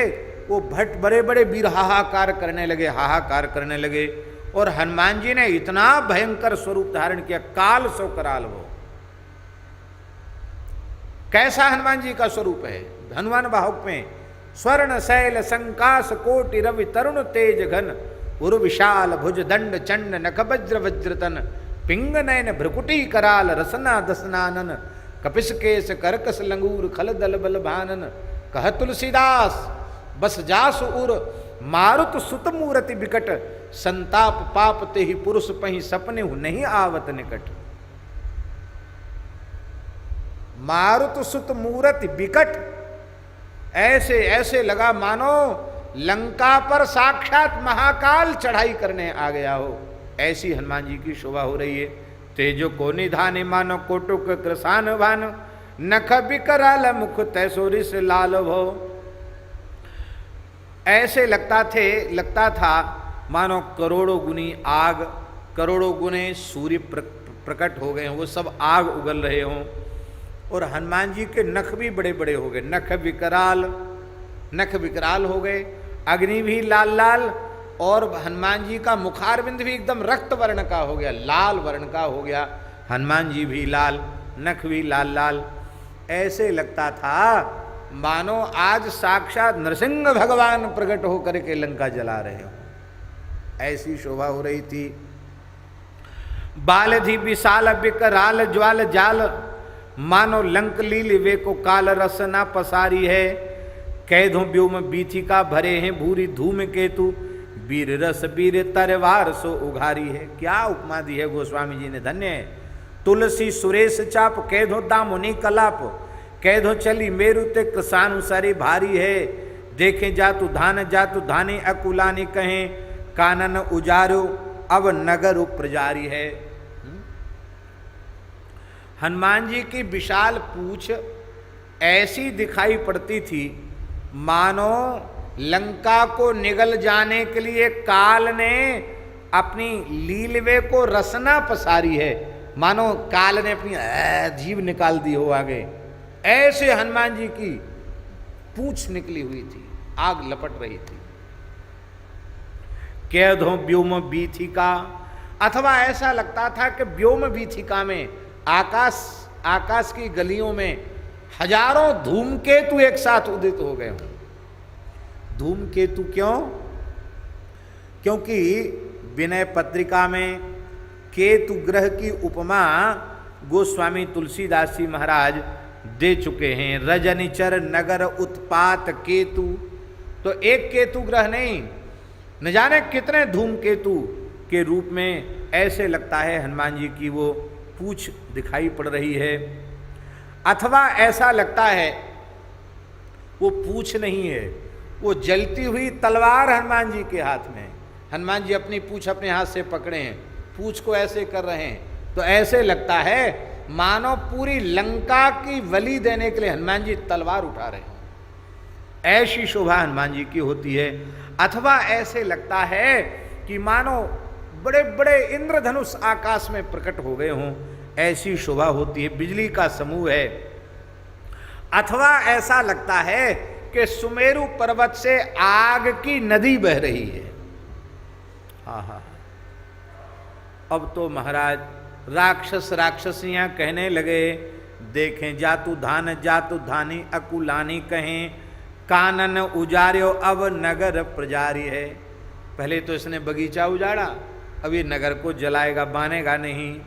वो भट्ट बड़े बड़े वीर हाहाकार करने लगे, हाहाकार करने लगे। और हनुमान जी ने इतना भयंकर स्वरूप धारण किया, काल सो कराल वो। कैसा हनुमान जी का स्वरूप है? हनुमान बाहुक में स्वर्ण शैल संकाश कोटि रवि तरुण तेज घन, उरु विशाल भुज दंड चंड नख वज्र वज्रतन, पिंग नयन भ्रकुटी कराल रसना दसनानन, कपिस केस करकस लंगूर खल दल बल भानन, कह तुलसीदास बस जासु उर, मारुत सुत मूरति बिकट, संताप पाप ते ही पुरुष पही सपने नहीं आवत निकट। मारुत सुत मूरति बिकट, ऐसे ऐसे लगा मानो लंका पर साक्षात महाकाल चढ़ाई करने आ गया हो, ऐसी हनुमान जी की शोभा हो रही है। तेजो को निधाने मानो कोटुक कृसान भान, नख बिकराल मुख तैसोरिस लाल भो। ऐसे लगता था मानो करोड़ों गुनी आग, करोड़ों गुने सूर्य प्रकट हो गए हों, वो सब आग उगल रहे हों। और हनुमान जी के नख भी बड़े बड़े हो गए, नख विकराल हो गए, अग्नि भी लाल लाल, और हनुमान जी का मुखारविंद भी एकदम रक्त वर्ण का हो गया, लाल वर्ण का हो गया। हनुमान जी भी लाल, नख भी लाल लाल। ऐसे लगता था मानो आज साक्षात नरसिंह भगवान प्रकट होकर के लंका जला रहे हो, ऐसी शोभा हो रही थी। बालधि विशाल विकराल ज्वाल जाल, मानो लंक लील वे को काल रसना पसारी है। कैदों व्योम बीथिका भरे हैं भूरी धूम केतु, वीर रस वीर तरवार सो उघारी है। क्या उपमा दी है गोस्वामी जी ने, धन्य है। तुलसी सुरेश चाप कैदो दामुनि कलाप, कैदो चली मेरु ते कृसानु सारी भारी है। देखें जातु धाने अकुलानी कहें, कानन उजारो अब नगर प्रजारी है। हनुमान जी की विशाल पूंछ ऐसी दिखाई पड़ती थी मानो लंका को निगल जाने के लिए काल ने अपनी लीलवे को रसना पसारी है, मानो काल ने अपनी जीभ निकाल दी हो आगे। ऐसे हनुमान जी की पूंछ निकली हुई थी, आग लपट रही थी। कैदो व्योम बीथिका, अथवा ऐसा लगता था कि व्योम बीथिका में आकाश की गलियों में हजारों धूमकेतु एक साथ उदित हो गए हों। धूमकेतु क्यों? क्योंकि विनय पत्रिका में केतु ग्रह की उपमा गोस्वामी तुलसीदास जी महाराज दे चुके हैं। रजनिचर नगर उत्पात केतु, तो एक केतु ग्रह नहीं, न जाने कितने धूमकेतु के रूप में ऐसे लगता है हनुमान जी की वो पूंछ दिखाई पड़ रही है। अथवा ऐसा लगता है वो पूंछ नहीं है, वो जलती हुई तलवार हनुमान जी के हाथ में। हनुमान जी अपनी पूंछ अपने हाथ से पकड़े हैं, पूंछ को ऐसे कर रहे हैं, तो ऐसे लगता है मानो पूरी लंका की बलि देने के लिए हनुमान जी तलवार उठा रहे हैं। ऐसी शोभा हनुमान जी की होती है। अथवा ऐसे लगता है कि मानो बड़े बड़े इंद्रधनुष आकाश में प्रकट हो गए हों, ऐसी शोभा होती है। बिजली का समूह है। अथवा ऐसा लगता है कि सुमेरु पर्वत से आग की नदी बह रही है। हाँ हाँ, अब तो महाराज राक्षसियां कहने लगे, देखें जातु धानी अकुलानी कहें, कानन उजार्यो अब नगर प्रजारी है। पहले तो इसने बगीचा उजाड़ा, अब ये नगर को जलाएगा, बानेगा नहीं।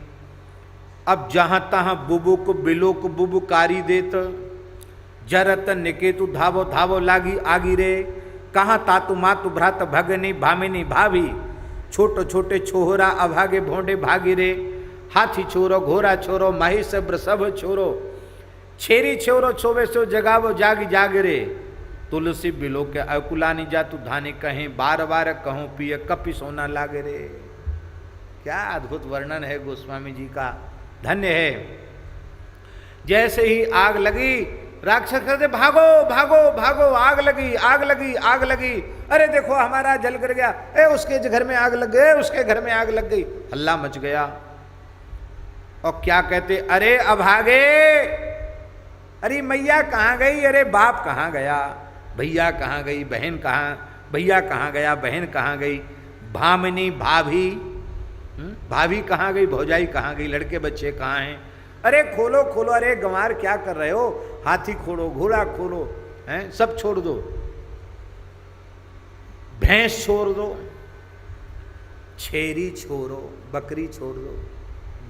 अब जहां तहां बुबुक बिलोक बुबुकारी देत, जरत निकेतु धावो धावो लागी आगी रे। कहाँ तातु मातु भ्रात भगनी भामिनी भाभी, छोटे छोटे छोहरा अभागे भोंडे भागी रे। हाथी छोरो घोड़ा छोरो महिष वृषभ छोरो छेरी छोरो छोवे सो जगावो जाग जाग रे तुलसी बिलो के अकुलानी जा तू धानी कहें बार बार कहूं पिय कपि सोना लागे रे। क्या अद्भुत वर्णन है गोस्वामी जी का, धन्य है। जैसे ही आग लगी राक्षस कहते भागो भागो भागो, आग लगी आग लगी आग लगी, अरे देखो हमारा जल कर गया, उसके घर में आग लग गई, उसके घर में आग लग गई, हल्ला मच गया। और क्या कहते, अरे अभागे, अरे मैया कहाँ गई, अरे बाप कहाँ गया, भैया कहाँ गई, बहन कहाँ, भैया कहाँ गया, बहन कहाँ गई, भामिनी भाभी, भाभी कहाँ गई, भौजाई कहाँ गई, लड़के बच्चे कहाँ हैं, अरे खोलो खोलो, अरे गंवार क्या कर रहे हो, हाथी खोलो घोड़ा खोलो, हैं सब छोड़ दो, भैंस छोड़ दो, छेरी छोड़ो, बकरी छोड़ दो,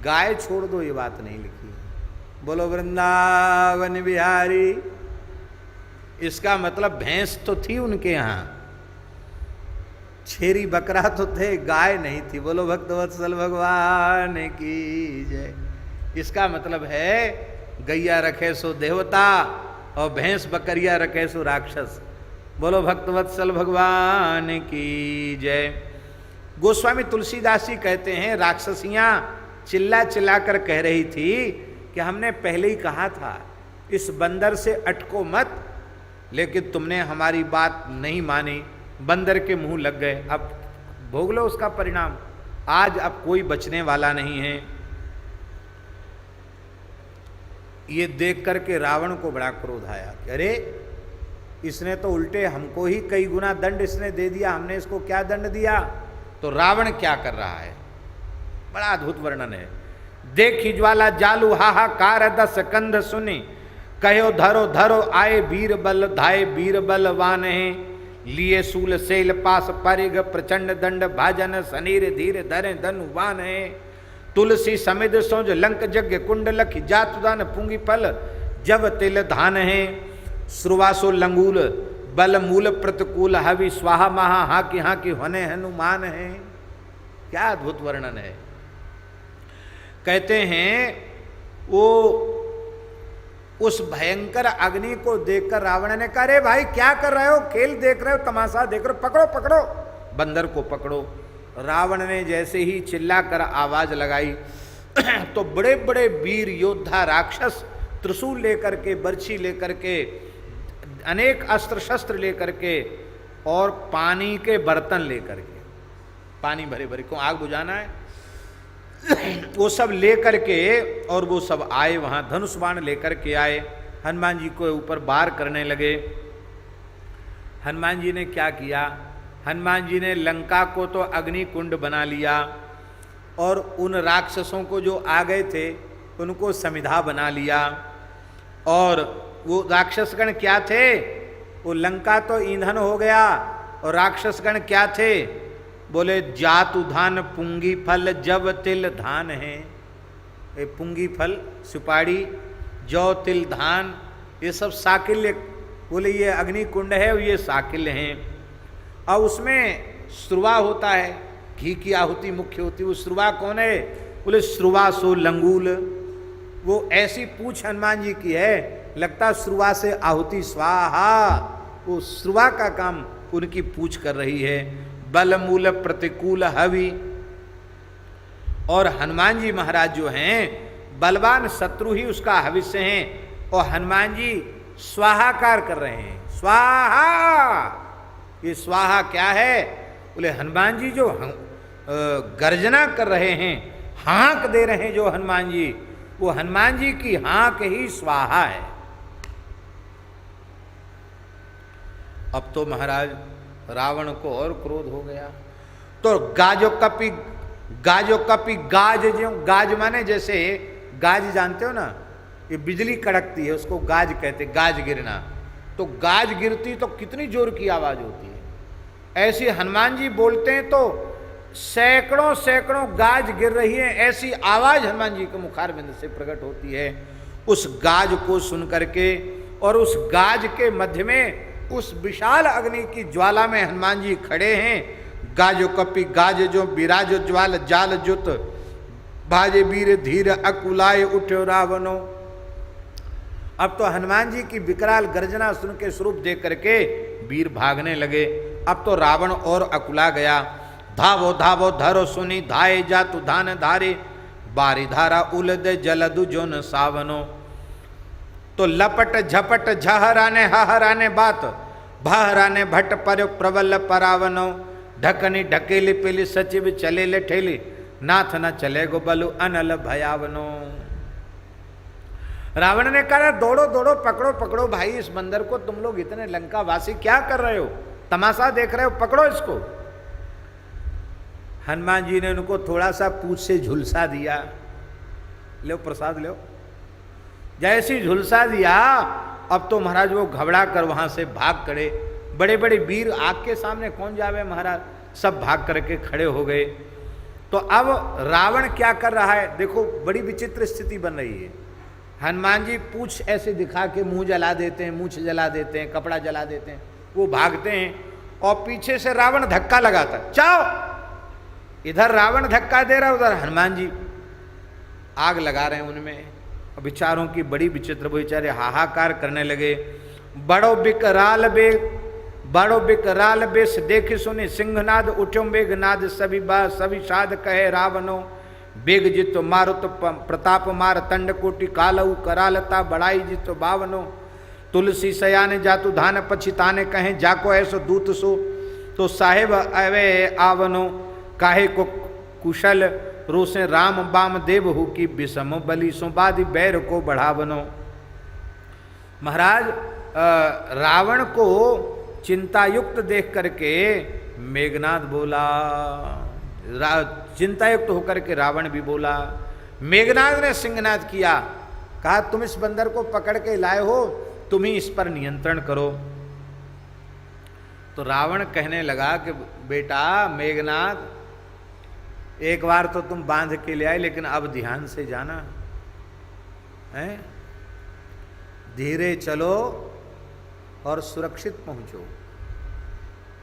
गाय छोड़ दो, ये बात नहीं लिखी है। बोलो वृंदावन बिहारी। इसका मतलब भैंस तो थी उनके यहाँ, छेरी बकरा तो थे, गाय नहीं थी। बोलो भक्तवत्सल भगवान की जय। इसका मतलब है गैया रखे सो देवता और भैंस बकरिया रखे सो राक्षस। बोलो भक्तवत्सल भगवान की जय। गोस्वामी तुलसीदास जी कहते हैं राक्षसियां चिल्ला चिल्ला कर कह रही थी कि हमने पहले ही कहा था इस बंदर से अटको मत, लेकिन तुमने हमारी बात नहीं मानी, बंदर के मुंह लग गए, अब भोग लो उसका परिणाम, आज अब कोई बचने वाला नहीं है। ये देख करके रावण को बड़ा क्रोध आया, अरे इसने तो उल्टे हमको ही कई गुना दंड इसने दे दिया, हमने इसको क्या दंड दिया। तो रावण क्या कर रहा है, बड़ा अद्भुत वर्णन है। देखी ज्वाला जालू हाहाकार दस कंध सुनी, कहो धरो धरो आए वीर बल धाये वीर बलवान है, लिए सूल सेल पास परिग प्रचंड दंड भाजन सनीर धीर धरे धनुवान है, तुलसी समिध सोज लंक यज्ञ कुंड लख जातुदान पुंगी फल जब तिल धान है, श्रुवासो लंगूल बल मूल प्रतिकूल हवि स्वाहा महा हा की होने हनुमान है। क्या अद्भुत वर्णन है। कहते हैं वो उस भयंकर अग्नि को देखकर रावण ने कहा, अरे भाई क्या कर रहे हो, खेल देख रहे हो, तमाशा देख रहे हो, पकड़ो पकड़ो बंदर को पकड़ो। रावण ने जैसे ही चिल्लाकर आवाज लगाई तो बड़े बड़े वीर योद्धा राक्षस त्रिशूल लेकर के, बर्छी लेकर के, अनेक अस्त्र शस्त्र लेकर के और पानी के बर्तन लेकर के, पानी भरे भरे को आग बुझाना है वो सब लेकर के, और वो सब आए वहां, धनुष बाण लेकर के आए, हनुमान जी को ऊपर वार करने लगे। हनुमान जी ने क्या किया, हनुमान जी ने लंका को तो अग्नि कुंड बना लिया और उन राक्षसों को जो आ गए थे उनको समिधा बना लिया। और वो राक्षसगण क्या थे, वो लंका तो ईंधन हो गया, और राक्षसगण क्या थे, बोले जातु धान पुंगी फल जब तिल धान है। ये पुंगी फल सुपारी जौ तिल धान ये सब साकिल्य, बोले ये अग्नि कुंड है, ये साकिल्य हैं। और उसमें श्रुवा होता है, घी की आहुति मुख्य होती है। वो श्रुवा कौन है, बोले श्रुवा सो लंगूल। वो ऐसी पूछ हनुमान जी की है, लगता श्रुवा से आहुति स्वाहा, वो श्रुवा का काम उनकी पूछ कर रही है। बल मूल प्रतिकूल हवि, और हनुमान जी महाराज जो हैं बलवान शत्रु ही उसका हविष्य हैं, और हनुमान जी स्वाहाकार कर रहे हैं, स्वाहा। ये स्वाहा क्या है, बोले हनुमान जी जो गर्जना कर रहे हैं, हाँक दे रहे हैं जो हनुमान जी, वो हनुमान जी की हाँक ही स्वाहा है। अब तो महाराज रावण को और क्रोध हो गया, तो गाजो कपि गाज, जो गाज माने जैसे गाज जानते हो ना, ये बिजली कड़कती है उसको गाज कहते, गाज गिरना। तो गाज गिरती तो कितनी जोर की आवाज होती है, ऐसी हनुमान जी बोलते हैं तो सैकड़ों सैकड़ों गाज गिर रही है, ऐसी आवाज हनुमान जी के मुखारबिंद से प्रकट होती है। उस गाज को सुन करके, और उस गाज के मध्य में उस विशाल अग्नि की ज्वाला में हनुमान जी खड़े हैं। गाजो कपि गाज जो विराजो ज्वाल जाल जुत भाजे वीर धीर अकुलाए उठो रावणो। अब तो हनुमान जी की विकराल गर्जना सुन के स्वरूप देख करके वीर भागने लगे। अब तो रावण और अकुला गया। धावो धावो धरो सुनी धाये जातु धान धारे, बारी धारा उलद जलदु जोन सावनो। तो लपट झपट झहराने हहराने बात, बहराने भट पर प्रबल परावनो। ढकनी ढकेली पेली सचिव चले ले ठेली, नाथ न चले गो बलु अनल भयावनो। रावण ने कहा दौड़ो दौड़ो, पकड़ो पकड़ो भाई इस बंदर को, तुम लोग इतने लंका वासी क्या कर रहे हो, तमाशा देख रहे हो, पकड़ो इसको। हनुमान जी ने उनको थोड़ा सा पूंछ से झुलसा दिया, लो प्रसाद लो। जैसी झुलसा दिया अब तो महाराज वो घबरा कर वहां से भाग खड़े। बड़े बड़े वीर आग के सामने कौन जावे महाराज, सब भाग करके खड़े हो गए। तो अब रावण क्या कर रहा है देखो, बड़ी विचित्र स्थिति बन रही है। हनुमान जी पूंछ ऐसे दिखा के मुंह जला देते हैं, मूंछ जला देते हैं, कपड़ा जला देते हैं, वो भागते हैं और पीछे से रावण धक्का लगाता, जाओ। इधर रावण धक्का दे रहा, उधर हनुमान जी आग लगा रहे हैं उनमें। विचारों की बड़ी विचित्र, बेचारे हाहाकार करने लगे। बड़ो बिकराल बेश देख सुने सिंहनाद, उठो मेघनाद सभी बा सभी साध कहे रावणो। बेग जितो मारुत प्रताप मार तंड कोटि कालऊ, करालता बढ़ाई जितो बावनो। तुलसी सयाने जातु धान पछिताने कहें, जाको ऐसो दूत सो तो साहेब अवे आवनो। काहे को कुशल रोसे राम बाम देव हु की, विषम बलि सो बादि बैर को बढ़ावनो। महाराज रावण को चिंता युक्त देख करके मेघनाद बोला, चिंता युक्त होकर के रावण भी बोला। मेघनाद ने सिंहनाद किया, कहा तुम इस बंदर को पकड़ के लाए हो, तुम ही इस पर नियंत्रण करो। तो रावण कहने लगा कि बेटा मेघनाद, एक बार तो तुम बांध के ले आए, लेकिन अब ध्यान से जाना है, धीरे चलो और सुरक्षित पहुंचो।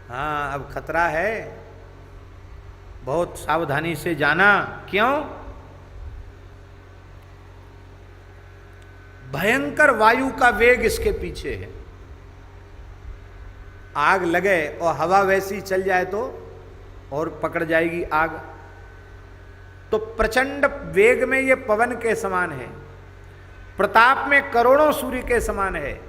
हाँ अब खतरा है, बहुत सावधानी से जाना। क्यों? भयंकर वायु का वेग इसके पीछे है। आग लगे और हवा वैसी चल जाए तो और पकड़ जाएगी आग। तो प्रचंड वेग में ये पवन के समान है, प्रताप में करोड़ों सूर्य के समान है,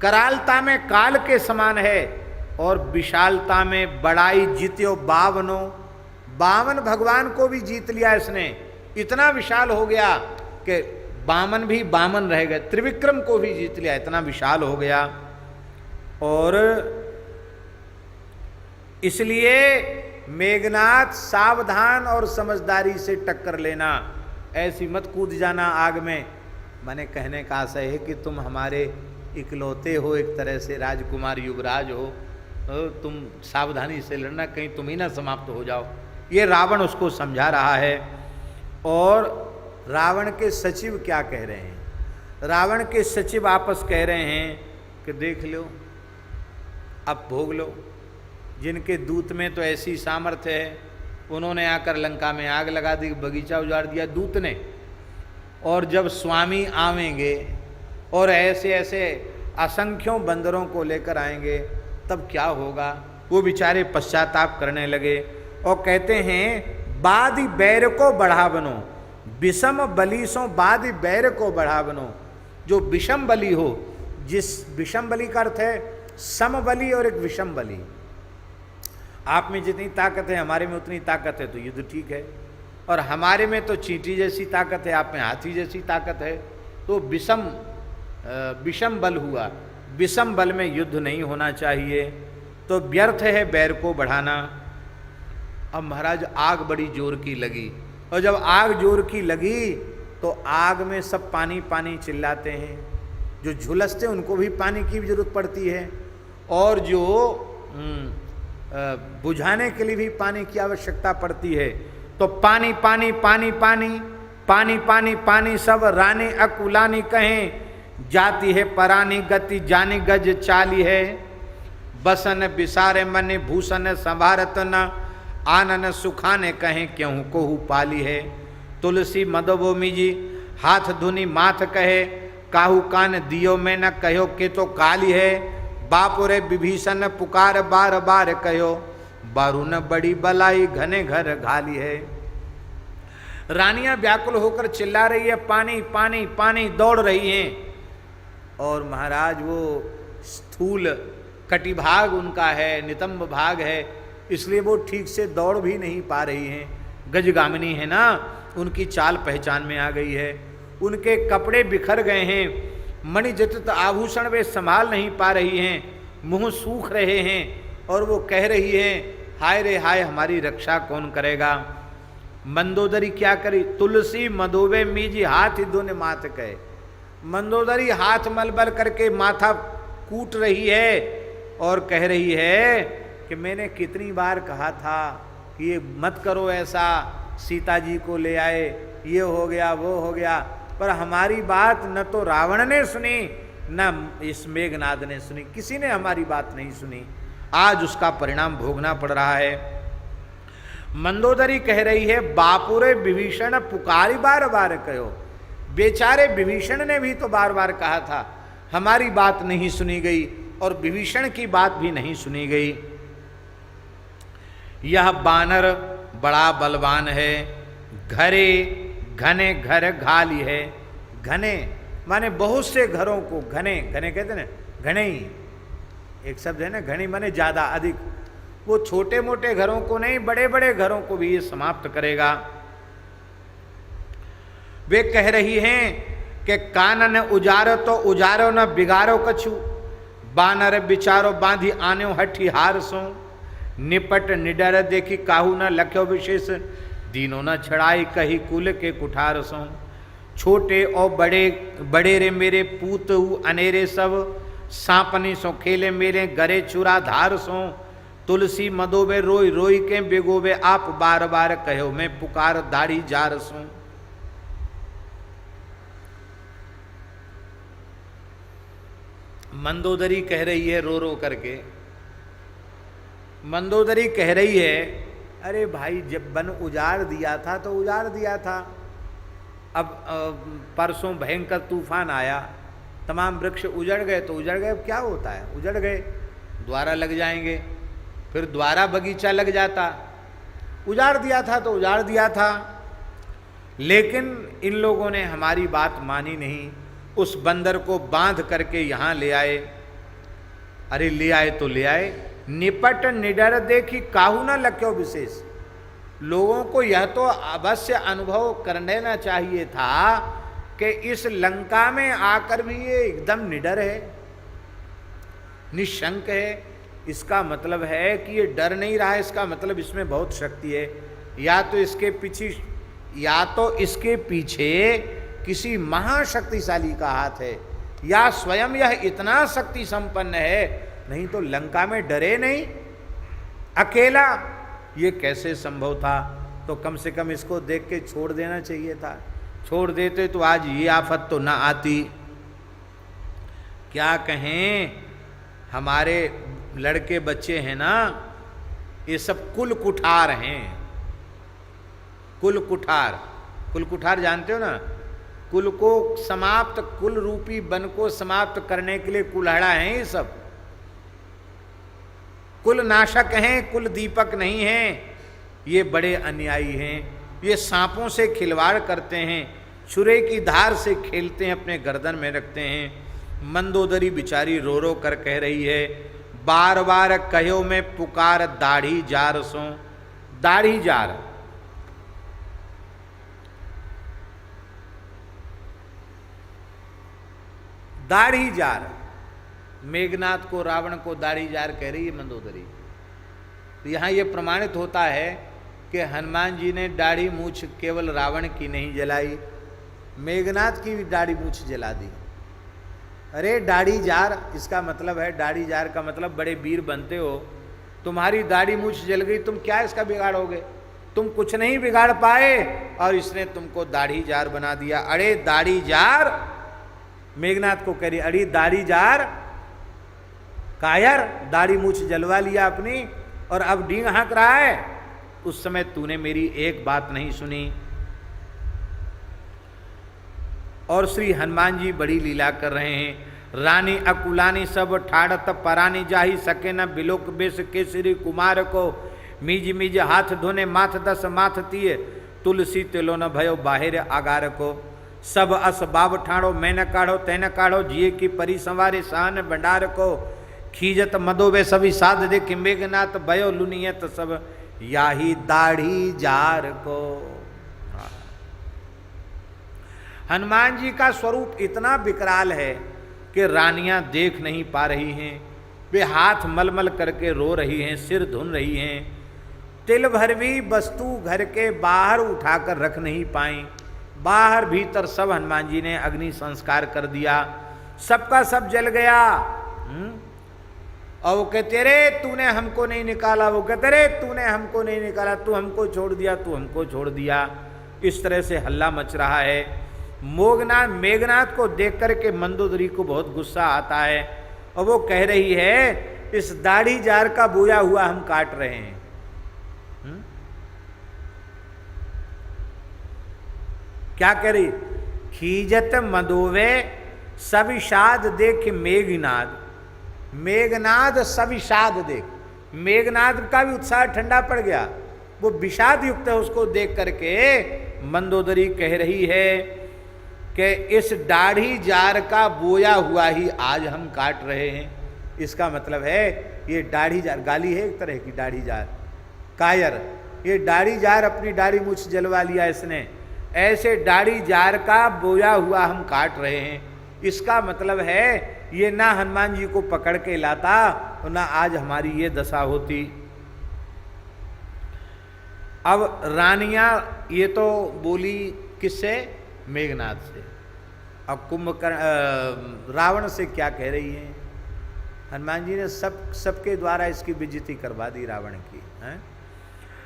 करालता में काल के समान है, और विशालता में बड़ाई जित्यो बावनो। बावन भगवान को भी जीत लिया इसने, इतना विशाल हो गया कि बामन भी बामन रह गए, त्रिविक्रम को भी जीत लिया, इतना विशाल हो गया। और इसलिए मेघनाथ सावधान और समझदारी से टक्कर लेना, ऐसी मत कूद जाना आग में। मैंने कहने का आशय है कि तुम हमारे इकलौते हो, एक तरह से राजकुमार युवराज हो, तुम सावधानी से लड़ना, कहीं तुम ही ना समाप्त हो जाओ। ये रावण उसको समझा रहा है। और रावण के सचिव क्या कह रहे हैं? रावण के सचिव आपस कह रहे हैं कि देख लो, अब भोग लो। जिनके दूत में तो ऐसी सामर्थ्य है, उन्होंने आकर लंका में आग लगा दी, बगीचा उजाड़ दिया दूत ने। और जब स्वामी आवेंगे और ऐसे ऐसे असंख्यों बंदरों को लेकर आएंगे, तब क्या होगा? वो बेचारे पश्चाताप करने लगे और कहते हैं बादि बैर को बढ़ावनो, विषम बलि सो बादि बैर को बढ़ावनो। जो विषम बलि हो, जिस विषम बलि का अर्थ है सम बलि और एक विषम बलि। आप में जितनी ताकत है हमारे में उतनी ताकत है तो युद्ध ठीक है, और हमारे में तो चींटी जैसी ताकत है, आप में हाथी जैसी ताकत है, तो विषम बल हुआ। विषम बल में युद्ध नहीं होना चाहिए, तो व्यर्थ है बैर को बढ़ाना। अब महाराज आग बड़ी जोर की लगी, और जब आग जोर की लगी तो आग में सब पानी पानी चिल्लाते हैं। जो झुलसते उनको भी पानी की जरूरत पड़ती है, और जो बुझाने के लिए भी पानी की आवश्यकता पड़ती है। तो पानी पानी पानी पानी पानी पानी पानी सब रानी अकुलानी कहें, जाती है परानी गति जानी गज चाली है। बसन बिसारे मन भूषण संभारत न, आनन सुखाने कहें क्यों कोहू पाली है। तुलसी मदबो मीजी हाथ धुनी माथ कहे, काहू कान दियो में न कहो के तो काली है, बापुरे विभीषण पुकार बार बार कहो, बारू न बड़ी बलाई घने घर घाली है। रानियां व्याकुल होकर चिल्ला रही है, पानी पानी पानी, दौड़ रही हैं। और महाराज वो स्थूल कटिभाग उनका है, नितंब भाग है, इसलिए वो ठीक से दौड़ भी नहीं पा रही हैं। गजगामिनी है ना, उनकी चाल पहचान में आ गई है। उनके कपड़े बिखर गए हैं, मणिजटित आभूषण वे संभाल नहीं पा रही हैं, मुंह सूख रहे हैं और वो कह रही हैं, हाय रे हाय, हमारी रक्षा कौन करेगा। मंदोदरी क्या करी, तुलसी मधोबे मीजी हाथ ही दोने माथ कहे। मंदोदरी हाथ मलबल करके माथा कूट रही है और कह रही है कि मैंने कितनी बार कहा था कि ये मत करो ऐसा, सीता जी को ले आए, ये हो गया वो हो गया, पर हमारी बात न तो रावण ने सुनी न इस मेघनाद ने सुनी, किसी ने हमारी बात नहीं सुनी। आज उसका परिणाम भोगना पड़ रहा है। मंदोदरी कह रही है, बापुरे विभीषण पुकारी बार बार कहो। बेचारे विभीषण ने भी तो बार बार कहा था, हमारी बात नहीं सुनी गई और विभीषण की बात भी नहीं सुनी गई। यह बानर बड़ा बलवान है, घरे घने घर घाली है। घने माने बहुत से घरों को, घने घने कहते ना, घने ही एक शब्द है ना, घनी माने ज्यादा अधिक। वो छोटे मोटे घरों को नहीं, बड़े बड़े घरों को भी ये समाप्त करेगा। वे कह रही हैं कि कानन उजारो तो उजारो न बिगारो कछु, बानर बिचारो बांधी आन्यो हठी हार सो, निपट निडर देखी काहू न लख्यो विशेष, दीनो न छड़ाई कही कुल के कुठार सो। छोटे और बड़े बड़े रे मेरे पूत अनेरे सब, सांपनी सो खेले मेरे गरे चुरा धार सो। तुलसी मदोबे रोई रोई के बेगोबे आप बार बार कहो, मैं पुकार दाढ़ी जार सो। मंदोदरी कह रही है रो रो करके, मंदोदरी कह रही है, अरे भाई जब वन उजाड़ दिया था तो उजाड़ दिया था, अब परसों भयंकर तूफान आया, तमाम वृक्ष उजड़ गए तो उजड़ गए, अब क्या होता है, उजड़ गए, दोबारा लग जाएंगे, फिर दोबारा बगीचा लग जाता। उजाड़ दिया था तो उजाड़ दिया था, लेकिन इन लोगों ने हमारी बात मानी नहीं। उस बंदर को बांध करके यहाँ ले आए। अरे ले आए तो ले आए, निपट निडर देखी काहू न लख्यो विशेष। लोगों को यह तो अवश्य अनुभव कर लेना चाहिए था कि इस लंका में आकर भी ये एकदम निडर है, निशंक है। इसका मतलब है कि ये डर नहीं रहा, इसका मतलब इसमें बहुत शक्ति है। या तो इसके पीछे किसी महाशक्तिशाली का हाथ है, या स्वयं यह इतना शक्ति संपन्न है, नहीं तो लंका में डरे नहीं, अकेला ये कैसे संभव था। तो कम से कम इसको देख के छोड़ देना चाहिए था, छोड़ देते तो आज ये आफत तो ना आती। क्या कहें, हमारे लड़के बच्चे हैं ना, ये सब कुल कुठार हैं। कुल कुठार, कुल कुठार जानते हो ना, कुल को समाप्त, कुल रूपी वन को समाप्त करने के लिए कुल्हाड़ा हैं ये सब। कुल नाशक हैं, कुल दीपक नहीं हैं। ये बड़े अन्यायी हैं, ये सांपों से खिलवाड़ करते हैं, छुरे की धार से खेलते हैं, अपने गर्दन में रखते हैं। मंदोदरी बिचारी रो रो कर कह रही है, बार बार कहो मैं पुकार दाढ़ी जार सो। दाढ़ी जार, दाढ़ी जार, मेघनाथ को, रावण को दाढ़ी जार कह रही है मंदोदरी। तो यहाँ ये प्रमाणित होता है कि हनुमान जी ने दाढ़ी मूछ केवल रावण की नहीं जलाई, मेघनाथ की भी दाढ़ी मूछ जला दी। अरे दाढ़ी जार, इसका मतलब है, दाढ़ी जार का मतलब बड़े वीर बनते हो, तुम्हारी दाढ़ी मूछ जल गई, तुम क्या इसका बिगाड़ोगे, तुम कुछ नहीं बिगाड़ पाए और इसने तुमको दाढ़ी जार बना दिया। अरे दाढ़ी जार, मेघनाथ को कह रही, अरे दाढ़ी जार, कायर, दाढ़ी मूछ जलवा लिया अपनी और अब डींग हाँक रहा है। उस समय तूने मेरी एक बात नहीं सुनी। और श्री हनुमान जी बड़ी लीला कर रहे हैं। रानी अकुलानी सब ठाड़त परानी जाही सके न बिलोक बेस केसरी कुमार को मीज मीज हाथ धोने माथ दस माथ तिये तुलसी तिलो न भयो बाहिर आगार को सब अस बाब ठाड़ो मैं न काढ़ो तैन काढ़ो जिये की परी संवारे सहन भंडार को खीजत मदोबे सभी साध दे कि मेघनाथ भयो लुनियत सब याही दाढ़ी जार को। हनुमान जी का स्वरूप इतना विकराल है कि रानियां देख नहीं पा रही हैं, वे हाथ मलमल करके रो रही हैं, सिर धुन रही हैं, तिल भर भी वस्तु घर के बाहर उठाकर रख नहीं पाई। बाहर भीतर सब हनुमान जी ने अग्नि संस्कार कर दिया, सबका सब जल गया। और वो कहते रे तूने हमको नहीं निकाला, वो कहते रे तूने हमको नहीं निकाला, तू हमको छोड़ दिया, तू हमको छोड़ दिया। इस तरह से हल्ला मच रहा है। मेघनाथ को देख करके मंदोदरी को बहुत गुस्सा आता है और वो कह रही है इस दाढ़ी जार का बोया हुआ हम काट रहे हैं। क्या कह रही? खीजत मदोवे सविषाद देख मेघनाद, मेघनाद सविषाद देख, मेघनाद का भी उत्साह ठंडा पड़ गया, वो विषाद युक्त है। उसको देख करके मंदोदरी कह रही है कि इस दाढ़ी जार का बोया हुआ ही आज हम काट रहे हैं। इसका मतलब है ये दाढ़ी जार, गाली है एक तरह की, दाढ़ी जार कायर, ये दाढ़ी जार अपनी दाढ़ी मुझ जलवा लिया इसने, ऐसे दाढ़ी जार का बोया हुआ हम काट रहे हैं। इसका मतलब है ये ना हनुमान जी को पकड़ के लाता और ना आज हमारी ये दशा होती। अब रानियां ये तो बोली किससे? मेघनाथ से। अब कुंभकर्ण रावण से क्या कह रही है? हनुमान जी ने सबके द्वारा इसकी बेइज्जती करवा दी रावण की। हैं?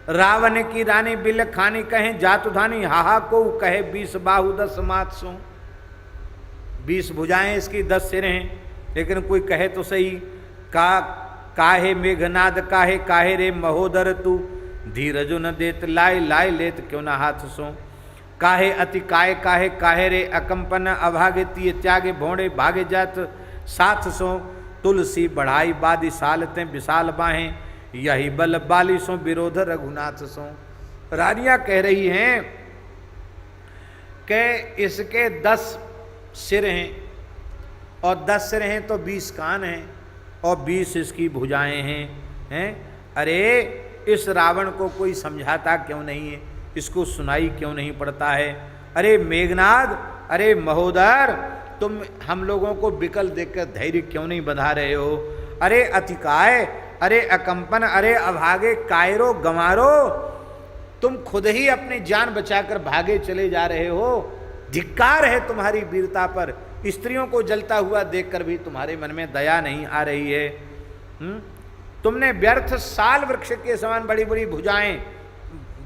रावण की रानी बिल खानी कहें जातु धानी, हाहा को कहे 20 बाहु 10 मात सो। 20 भुजाएं इसकी 10 सिर हैं, लेकिन कोई कहे तो सही काहे मेघनाद काहे काहे रे महोदर तू धीरजो न देत लाए लाए लेत क्यों ना हाथ सो। काहे अति काहे काहे काहे रे अकंपन अभागे तिये त्यागे भोंडे भागे जात साथ सो। तुलसी बढ़ाई बादी सालते विशाल बाहें यही बल बाली सो विरोध रघुनाथ सो। रानियां कह रही हैं कि इसके 10 सिर हैं और 10 सिर हैं तो 20 कान हैं और 20 इसकी भुजाएं हैं। अरे इस रावण को कोई समझाता क्यों नहीं है, इसको सुनाई क्यों नहीं पड़ता है? अरे मेघनाद, अरे महोदर, तुम हम लोगों को विकल देखकर धैर्य क्यों नहीं बंधा रहे हो? अरे अतिकाय, अरे अकंपन, अरे अभागे कायरो गंवारो, तुम खुद ही अपनी जान बचाकर भागे चले जा रहे हो। धिक्कार है तुम्हारी वीरता पर। स्त्रियों को जलता हुआ देखकर भी तुम्हारे मन में दया नहीं आ रही है। तुमने व्यर्थ साल वृक्ष के समान बड़ी बड़ी भुजाएं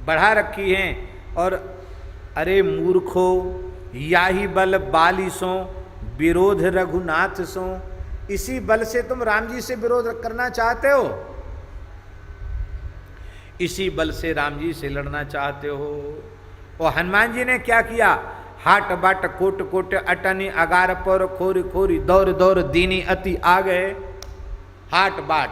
बढ़ा रखी हैं। और अरे मूर्खो, याही बल बालिसों विरोध रघुनाथ सो। इसी बल से तुम राम जी से विरोध करना चाहते हो, इसी बल से राम जी से लड़ना चाहते हो। और हनुमान जी ने क्या किया? हाट बाट कोट कोट अटनी अगार पर खोरी खोरी दौर दौर दीनी अति आ गए। हाट बाट,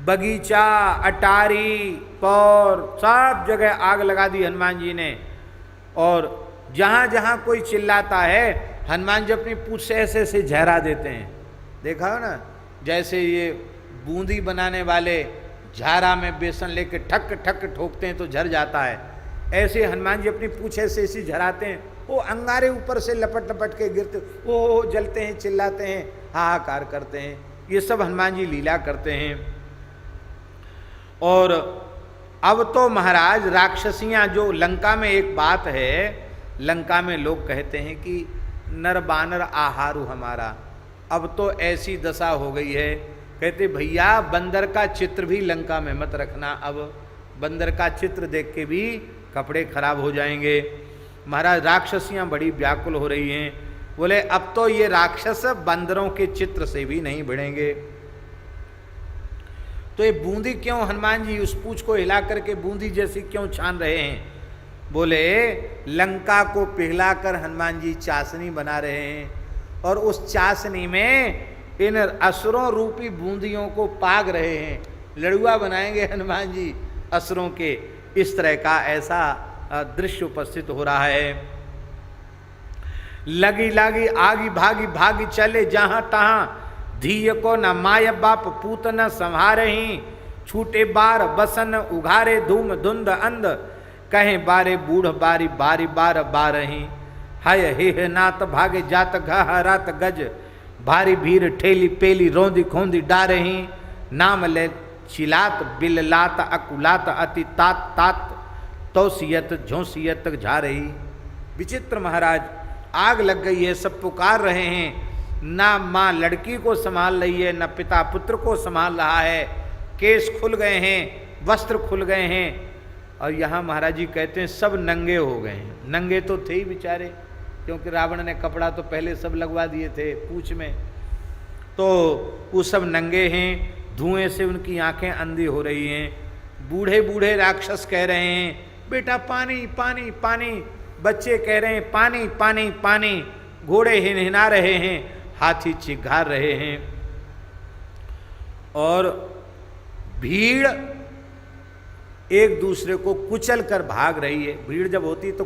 बगीचा, अटारी, पौर, सब जगह आग लगा दी हनुमान जी ने। और जहां जहां कोई चिल्लाता है हनुमान जी अपनी पूंछ से ऐसे ऐसे झहरा देते हैं। देखा हो ना, जैसे ये बूंदी बनाने वाले झारा में बेसन लेके ठक ठक ठोकते हैं तो झर जाता है, ऐसे हनुमान जी अपनी पूंछ ऐसे ऐसी झराते हैं। वो अंगारे ऊपर से लपट लपट के गिरते, वो जलते हैं, चिल्लाते हैं, हाहाकार करते हैं। ये सब हनुमान जी लीला करते हैं। और अब तो महाराज राक्षसियां, जो लंका में एक बात है, लंका में लोग कहते हैं कि नर बानर आहारू हमारा। अब तो ऐसी दशा हो गई है, कहते भैया बंदर का चित्र भी लंका में मत रखना। अब बंदर का चित्र देख के भी कपड़े खराब हो जाएंगे। महाराज राक्षसियां बड़ी व्याकुल हो रही हैं। बोले अब तो ये राक्षस बंदरों के चित्र से भी नहीं भिड़ेंगे। तो ये बूंदी क्यों हनुमान जी उस पूंछ को हिला करके बूंदी जैसी क्यों छान रहे हैं? बोले लंका को पिघलाकर हनुमान जी चाशनी बना रहे हैं और उस चाशनी में इन असुरों रूपी बूंदियों को पाग रहे हैं। लड़ुआ बनाएंगे हनुमान जी असुरों के। इस तरह का ऐसा दृश्य उपस्थित हो रहा है। लगी लागी आगी भागी भागी चले जहां तहां, धीय को न माय बाप पूत न संहारही, छूटे बार बसन उघारे धूम धुंध अंध, कहें बारे बूढ़ बारी बारी बार बारही, हाय हे नात भागे जात घा रात गज, भारी भीर ठेली पेली रोंदी खोंदी डारही, नाम ले चिलात बिललात अकुलात अति तात तात, तोसियत झोंसियत जा रही। विचित्र महाराज, आग लग गई है, सब पुकार रहे हैं, ना माँ लड़की को संभाल रही है, न पिता पुत्र को संभाल रहा है, केस खुल गए हैं, वस्त्र खुल गए हैं। और यहाँ महाराज जी कहते हैं सब नंगे हो गए हैं। नंगे तो थे ही बेचारे, क्योंकि रावण ने कपड़ा तो पहले सब लगवा दिए थे पूंछ में, तो वो सब नंगे हैं, धुएं से उनकी आंखें अंधी हो रही हैं। बूढ़े बूढ़े राक्षस कह रहे हैं बेटा पानी पानी पानी, बच्चे कह रहे हैं पानी पानी पानी, घोड़े हिनहिना रहे हैं, हाथी चिघार रहे हैं। और भीड़ एक दूसरे को कुचल कर भाग रही है। भीड़ जब होती तो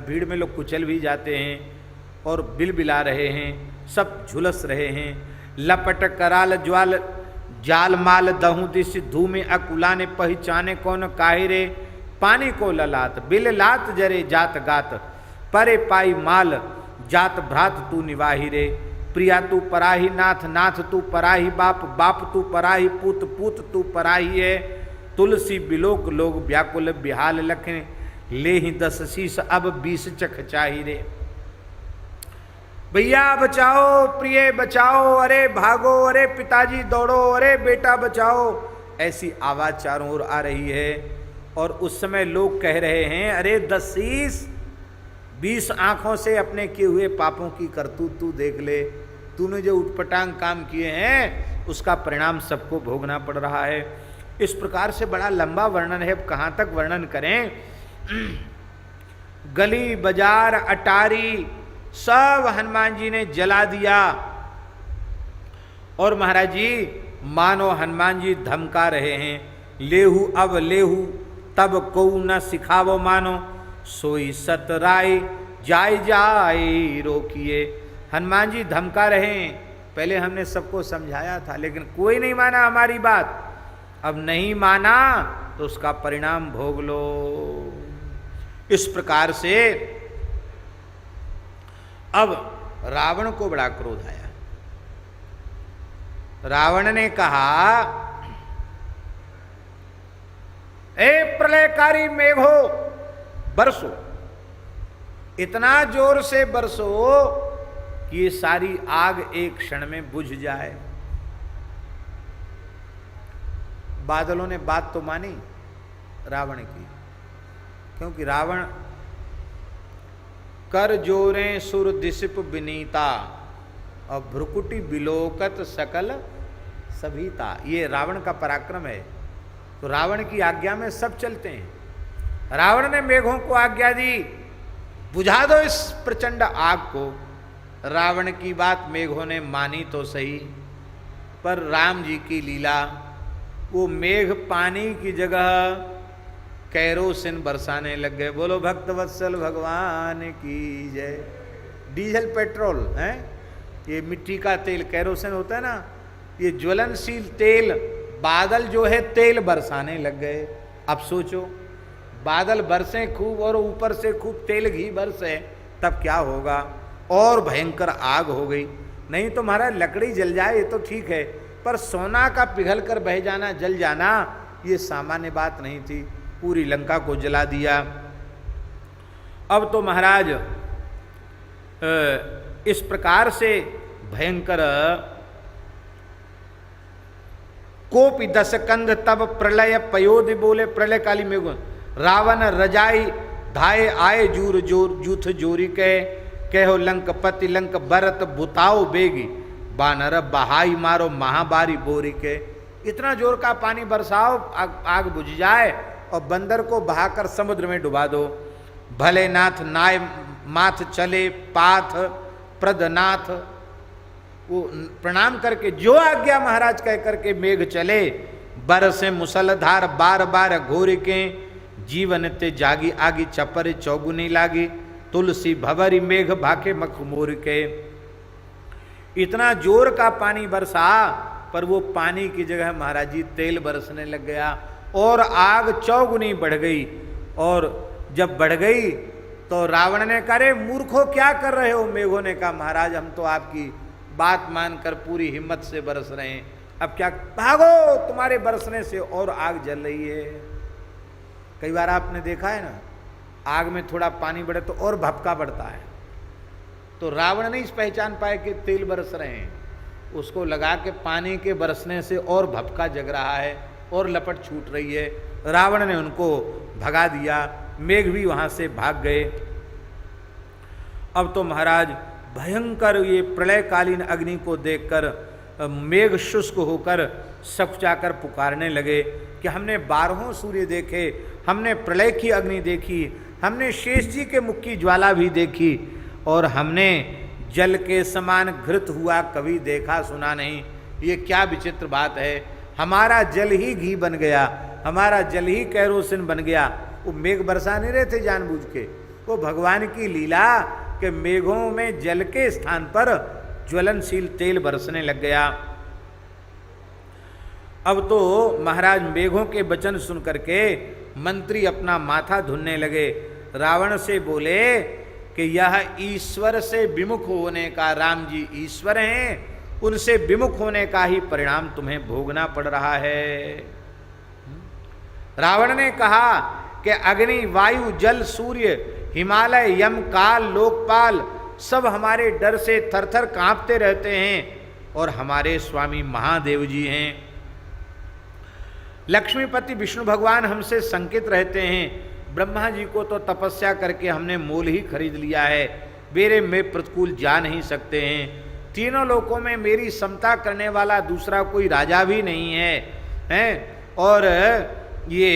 भीड़ में लोग कुचल भी जाते हैं और बिलबिला रहे हैं, सब झुलस रहे हैं। लपट कराल ज्वाल जाल माल दहू दिश धूमे अकुलाने, पहचाने कौन काहिरे, पानी को ललात बिल लात जरे जात गात, परे पाई माल जात भ्रात तू निवाही रे, प्रिया तू पराही नाथ नाथ तू पराही बाप, बाप तू पराही पूत पूत तू पराही है, तुलसी बिलोक लोग व्याकुल बिहाल लखें, ले ही 10 शीश अब 20 चख चाही रे। भैया बचाओ, प्रिय बचाओ, अरे भागो, अरे पिताजी दौड़ो, अरे बेटा बचाओ, ऐसी आवाज चारों ओर आ रही है। और उस समय लोग कह रहे हैं अरे 10 शीश, 20 आंखों से अपने किए हुए पापों की करतूत तू देख ले, तूने जो उटपटांग काम किए हैं उसका परिणाम सबको भोगना पड़ रहा है। इस प्रकार से बड़ा लंबा वर्णन है, अब कहाँ तक वर्णन करें। गली बाजार अटारी सब हनुमान जी ने जला दिया। और महाराज जी मानो हनुमान जी धमका रहे हैं, लेहू अब लेहू तब को न सिखावो मानो, सोई सतराय जाय जाय रोकिए। हनुमान जी धमका रहे हैं, पहले हमने सबको समझाया था लेकिन कोई नहीं माना हमारी बात, अब नहीं माना तो उसका परिणाम भोग लो। इस प्रकार से अब रावण को बड़ा क्रोध आया। रावण ने कहा ए प्रलयकारी मेघो बरसो, इतना जोर से बरसो कि ये सारी आग एक क्षण में बुझ जाए। बादलों ने बात तो मानी रावण की, क्योंकि रावण कर जोरे सुर दिसिप विनीता और भ्रुकुटी बिलोकत सकल सभीता, ये रावण का पराक्रम है। तो रावण की आज्ञा में सब चलते हैं। रावण ने मेघों को आज्ञा दी बुझा दो इस प्रचंड आग को। रावण की बात मेघों ने मानी तो सही, पर राम जी की लीला, वो मेघ पानी की जगह कैरोसिन बरसाने लग गए। बोलो भक्तवत्सल भगवान की जय। डीजल पेट्रोल है, ये मिट्टी का तेल कैरोसिन होता है ना, ये ज्वलनशील तेल, बादल जो है तेल बरसाने लग गए। अब सोचो बादल बरसे खूब और ऊपर से खूब तेल घी बरसे, तब क्या होगा। और भयंकर आग हो गई। नहीं तो महाराज लकड़ी जल जाए ये तो ठीक है, पर सोना का पिघल कर बह जाना, जल जाना, ये सामान्य बात नहीं थी। पूरी लंका को जला दिया। अब तो महाराज इस प्रकार से भयंकर कोपि 10 कंध तब प्रलय पयोधि बोले, प्रलय काली में रावण रजाई धाये आए जूर जोर जूथ जोरी कहो लंकपति लंक बरत बुताओ बेगी, बानर बहाई मारो महाबारी बोरी के। इतना जोर का पानी बरसाओ आग बुझ जाए और बंदर को बहाकर समुद्र में डुबा दो। भले नाथ नाय माथ चले पाथ प्रदनाथ, वो प्रणाम करके जो आज्ञा महाराज कह करके मेघ चले, बरसे मुसलधार बार बार घोर के, जीवन ते जागी आगी चपर चौगुनी लागी, तुलसी भवरी मेघ भाके मखमूर के। इतना जोर का पानी बरसा, पर वो पानी की जगह महाराज जी तेल बरसने लग गया और आग चौगुनी बढ़ गई। और जब बढ़ गई तो रावण ने कहा, रे मूर्खों क्या कर रहे हो? मेघों ने कहा, महाराज हम तो आपकी बात मानकर पूरी हिम्मत से बरस रहे हैं, अब क्या, भागो, तुम्हारे बरसने से और आग जल रही है। कई बार आपने देखा है ना, आग में थोड़ा पानी बढ़े तो और भपका बढ़ता है। तो रावण नहीं पहचान पाए कि तेल बरस रहे हैं, उसको लगा के पानी के बरसने से और भपका जग रहा है और लपट छूट रही है। रावण ने उनको भगा दिया, मेघ भी वहां से भाग गए। अब तो महाराज भयंकर ये प्रलयकालीन अग्नि को देखकर मेघ शुष्क होकर सकुचाकर पुकारने लगे कि हमने 12 सूर्य देखे, हमने प्रलय की अग्नि देखी, हमने शेष जी के मुख की ज्वाला भी देखी, और हमने जल के समान घृत हुआ कभी देखा सुना नहीं। ये क्या विचित्र बात है, हमारा जल ही घी बन गया, हमारा जल ही कैरोसिन बन गया। वो मेघ बरसा नहीं रहे थे जानबूझ के, वो भगवान की लीला के मेघों में जल के स्थान पर ज्वलनशील तेल बरसने लग गया। अब तो महाराज मेघों के वचन सुन करके मंत्री अपना माथा धुनने लगे, रावण से बोले कि यह ईश्वर से विमुख होने का, राम जी ईश्वर हैं, उनसे विमुख होने का ही परिणाम तुम्हें भोगना पड़ रहा है। रावण ने कहा कि अग्नि वायु जल सूर्य हिमालय यम काल लोकपाल सब हमारे डर से थरथर कांपते रहते हैं, और हमारे स्वामी महादेव जी हैं, लक्ष्मीपति विष्णु भगवान हमसे संकित रहते हैं, ब्रह्मा जी को तो तपस्या करके हमने मोल ही खरीद लिया है, मेरे में प्रतिकूल जा नहीं सकते हैं, तीनों लोकों में मेरी समता करने वाला दूसरा कोई राजा भी नहीं है, हैं? और ये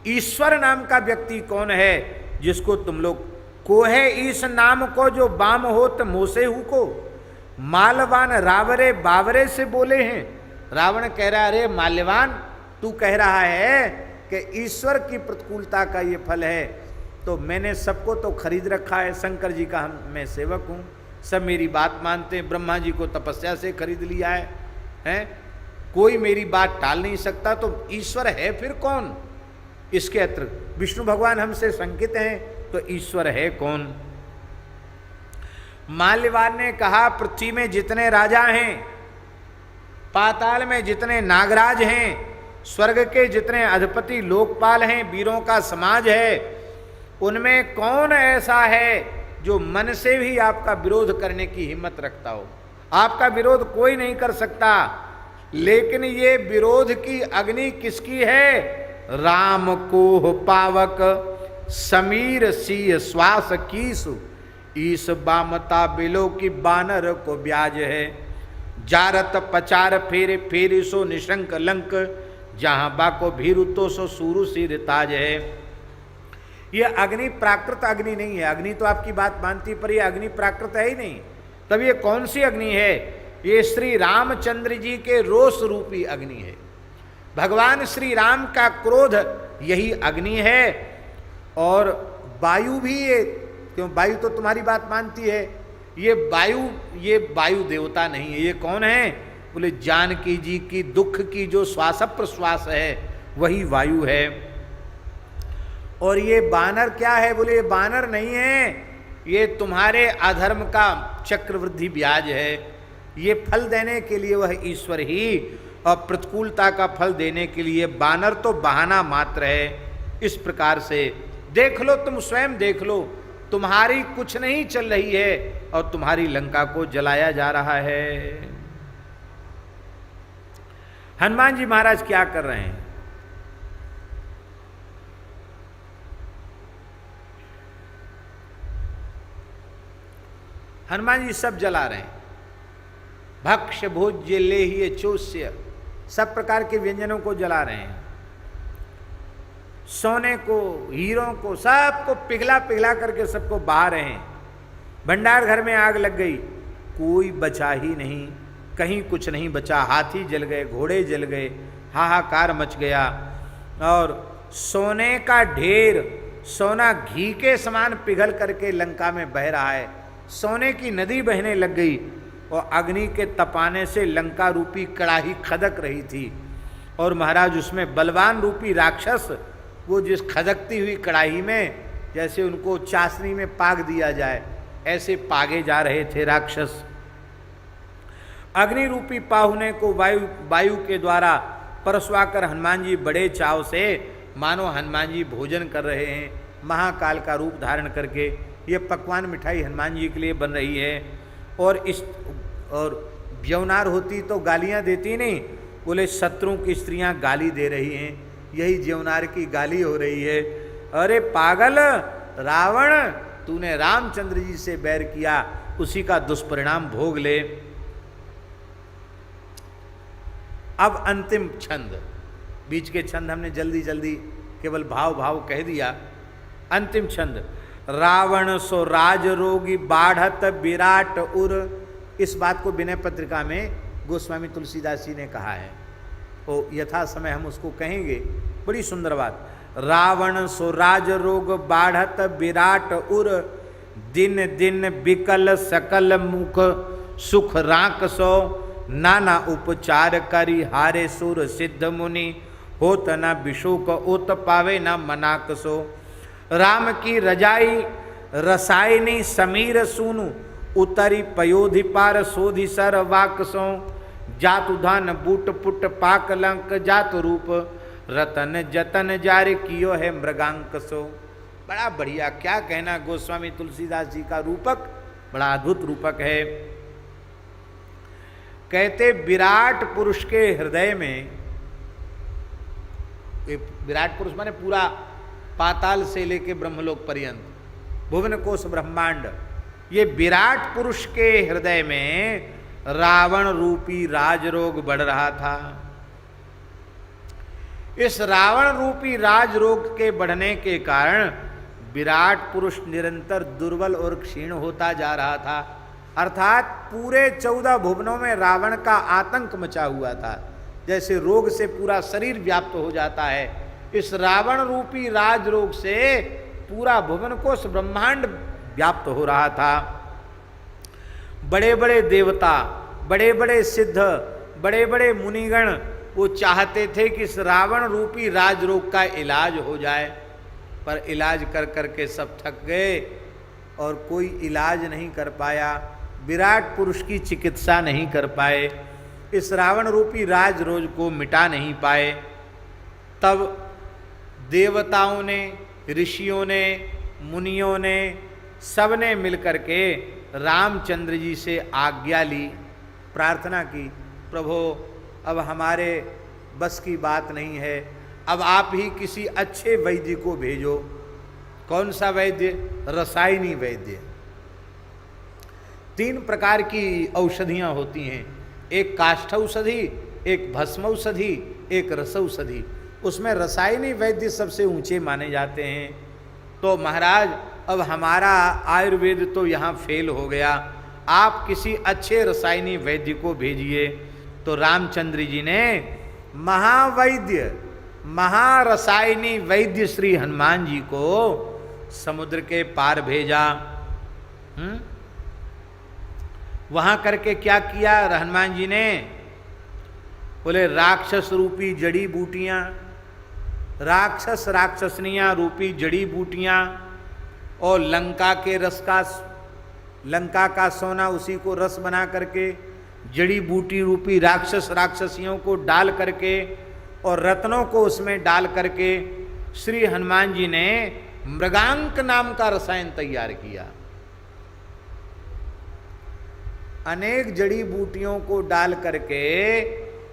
ईश्वर नाम का व्यक्ति कौन है जिसको तुम लोग को है इस नाम को जो बाम होत मोसे हु को, मालवान रावरे बावरे से बोले हैं। रावण कह रहा है, अरे माल्यवान तू कह रहा है कि ईश्वर की प्रतिकूलता का ये फल है, तो मैंने सबको तो खरीद रखा है, शंकर जी का मैं सेवक हूँ, सब मेरी बात मानते हैं, ब्रह्मा जी को तपस्या से खरीद लिया है, हैं? कोई मेरी बात टाल नहीं सकता, तो ईश्वर है फिर कौन? इसके अतिरिक्त विष्णु भगवान हमसे संकित हैं, तो ईश्वर है कौन? माल्यवान ने कहा, पृथ्वी में जितने राजा हैं, पाताल में जितने नागराज हैं, स्वर्ग के जितने अधिपति लोकपाल हैं, वीरों का समाज है, उनमें कौन ऐसा है जो मन से भी आपका विरोध करने की हिम्मत रखता हो? आपका विरोध कोई नहीं कर सकता, लेकिन ये विरोध की अग्नि किसकी है? राम को पावक समीर सी श्वास कीसु, ईस बामता बिलो की बानर को ब्याज है, जारत पचार फेरे फेरे सो निशंक लंक, जहां बाको भीरु तो सो सूरु सी रिताज है। ये अग्नि प्राकृत अग्नि नहीं है, अग्नि तो आपकी बात मानती, पर ये अग्नि प्राकृत है ही नहीं। तब ये कौन सी अग्नि है? ये श्री रामचंद्र जी के रोष रूपी अग्नि है, भगवान श्री राम का क्रोध यही अग्नि है। और वायु भी ये, क्यों वायु तो तुम्हारी बात मानती है, ये वायु देवता नहीं है, ये कौन है? बोले जानकी जी की दुख की जो श्वास प्रश्वास है वही वायु है। और ये बानर क्या है? बोले ये बानर नहीं है, ये तुम्हारे अधर्म का चक्रवृद्धि ब्याज है, ये फल देने के लिए वह ईश्वर ही, और प्रतिकूलता का फल देने के लिए बानर तो बहाना मात्र है। इस प्रकार से देख लो, तुम स्वयं देख लो, तुम्हारी कुछ नहीं चल रही है और तुम्हारी लंका को जलाया जा रहा है। हनुमान जी महाराज क्या कर रहे हैं? हनुमान जी सब जला रहे हैं, भक्ष्य भोज्य लेह्य चोष्य, सब प्रकार के व्यंजनों को जला रहे हैं। सोने को, हीरों को, सबको पिघला पिघला करके सबको बहा रहे हैं। भंडार घर में आग लग गई, कोई बचा ही नहीं, कहीं कुछ नहीं बचा। हाथी जल गए, घोड़े जल गए, हाहाकार मच गया। और सोने का ढेर, सोना घी के समान पिघल करके लंका में बह रहा है। सोने की नदी बहने लग गई और अग्नि के तपाने से लंका रूपी कड़ाही खदक रही थी। और महाराज उसमें बलवान रूपी राक्षस, वो जिस खदकती हुई कड़ाही में जैसे उनको चाशनी में पाग दिया जाए, ऐसे पागे जा रहे थे राक्षस। अग्नि रूपी पाहुने को वायु के द्वारा परसवाकर हनुमान जी बड़े चाव से, मानो हनुमान जी भोजन कर रहे हैं, महाकाल का रूप धारण करके। ये पकवान मिठाई हनुमान जी के लिए बन रही है। और ब्यौनार होती तो गालियां देती नहीं, बोले शत्रुओं की स्त्रियां गाली दे रही हैं, यही ज्यौनार की गाली हो रही है। अरे पागल रावण, तूने रामचंद्र जी से बैर किया, उसी का दुष्परिणाम भोग ले। अब अंतिम छंद, बीच के छंद हमने जल्दी जल्दी केवल भाव भाव कह दिया। अंतिम छंद, रावण सो राज रोगी बाढ़त विराट उर। इस बात को विनय पत्रिका में गोस्वामी तुलसीदास जी ने कहा है, तो यथा समय हम उसको कहेंगे। बड़ी सुंदर बात। रावण सो राज रोग बाढ़त विराट उर, दिन दिन विकल सकल मुख सुख राक सो, नाना उपचार करी हारे सुर सिद्ध मुनि, होत न विशोक ओत पावे न मनाक सो। राम की रजाई रसायनी समीर सूनु, उतरी पयोधि पार सोधि सर वाक सो, जात उधान बूट पुट पाक लंक, जात रूप रतन जतन जार कियो है मृगांक सो। बड़ा बढ़िया, क्या कहना गोस्वामी तुलसीदास जी का रूपक, बड़ा अद्भुत रूपक है। कहते विराट पुरुष के हृदय में, विराट पुरुष माने पूरा पाताल से लेके ब्रह्मलोक पर्यंत, भुवन कोश ब्रह्मांड, ये विराट पुरुष के हृदय में रावण रूपी राजरोग बढ़ रहा था। इस रावण रूपी राजरोग के बढ़ने के कारण विराट पुरुष निरंतर दुर्बल और क्षीण होता जा रहा था। अर्थात पूरे 14 भुवनों में रावण का आतंक मचा हुआ था, जैसे रोग से पूरा शरीर व्याप्त हो जाता है। इस रावण रूपी राजरोग से पूरा भुवन कोश ब्रह्मांड व्याप्त हो रहा था। बड़े बड़े देवता, बड़े बड़े सिद्ध, बड़े बड़े मुनिगण वो चाहते थे कि इस रावण रूपी राजरोग का इलाज हो जाए, पर इलाज कर करके सब थक गए और कोई इलाज नहीं कर पाया। विराट पुरुष की चिकित्सा नहीं कर पाए, इस रावण रूपी राजरोग को मिटा नहीं पाए। तब देवताओं ने, ऋषियों ने, मुनियों ने, सबने मिलकर के रामचंद्र जी से आज्ञा ली, प्रार्थना की, प्रभु अब हमारे बस की बात नहीं है, अब आप ही किसी अच्छे वैद्य को भेजो। कौन सा वैद्य? रसायनी वैद्य। 3 प्रकार की औषधियाँ होती हैं, एक काष्ठ औषधि, एक भस्म औषधि, एक रस औषधि। उसमें रसायनी वैद्य सबसे ऊंचे माने जाते हैं। तो महाराज अब हमारा आयुर्वेद तो यहाँ फेल हो गया, आप किसी अच्छे रसायनी वैद्य को भेजिए। तो रामचंद्र जी ने महावैद्य, महारसायनी वैद्य श्री हनुमान जी को समुद्र के पार भेजा। वहां करके क्या किया हनुमान जी ने? बोले राक्षस रूपी जड़ी बूटियां, राक्षस राक्षसनियां रूपी जड़ी बूटियां और लंका के रस का, लंका का सोना उसी को रस बना करके, जड़ी बूटी रूपी राक्षस राक्षसियों को डाल करके और रत्नों को उसमें डाल करके श्री हनुमान जी ने मृगांक नाम का रसायन तैयार किया। अनेक जड़ी बूटियों को डाल करके,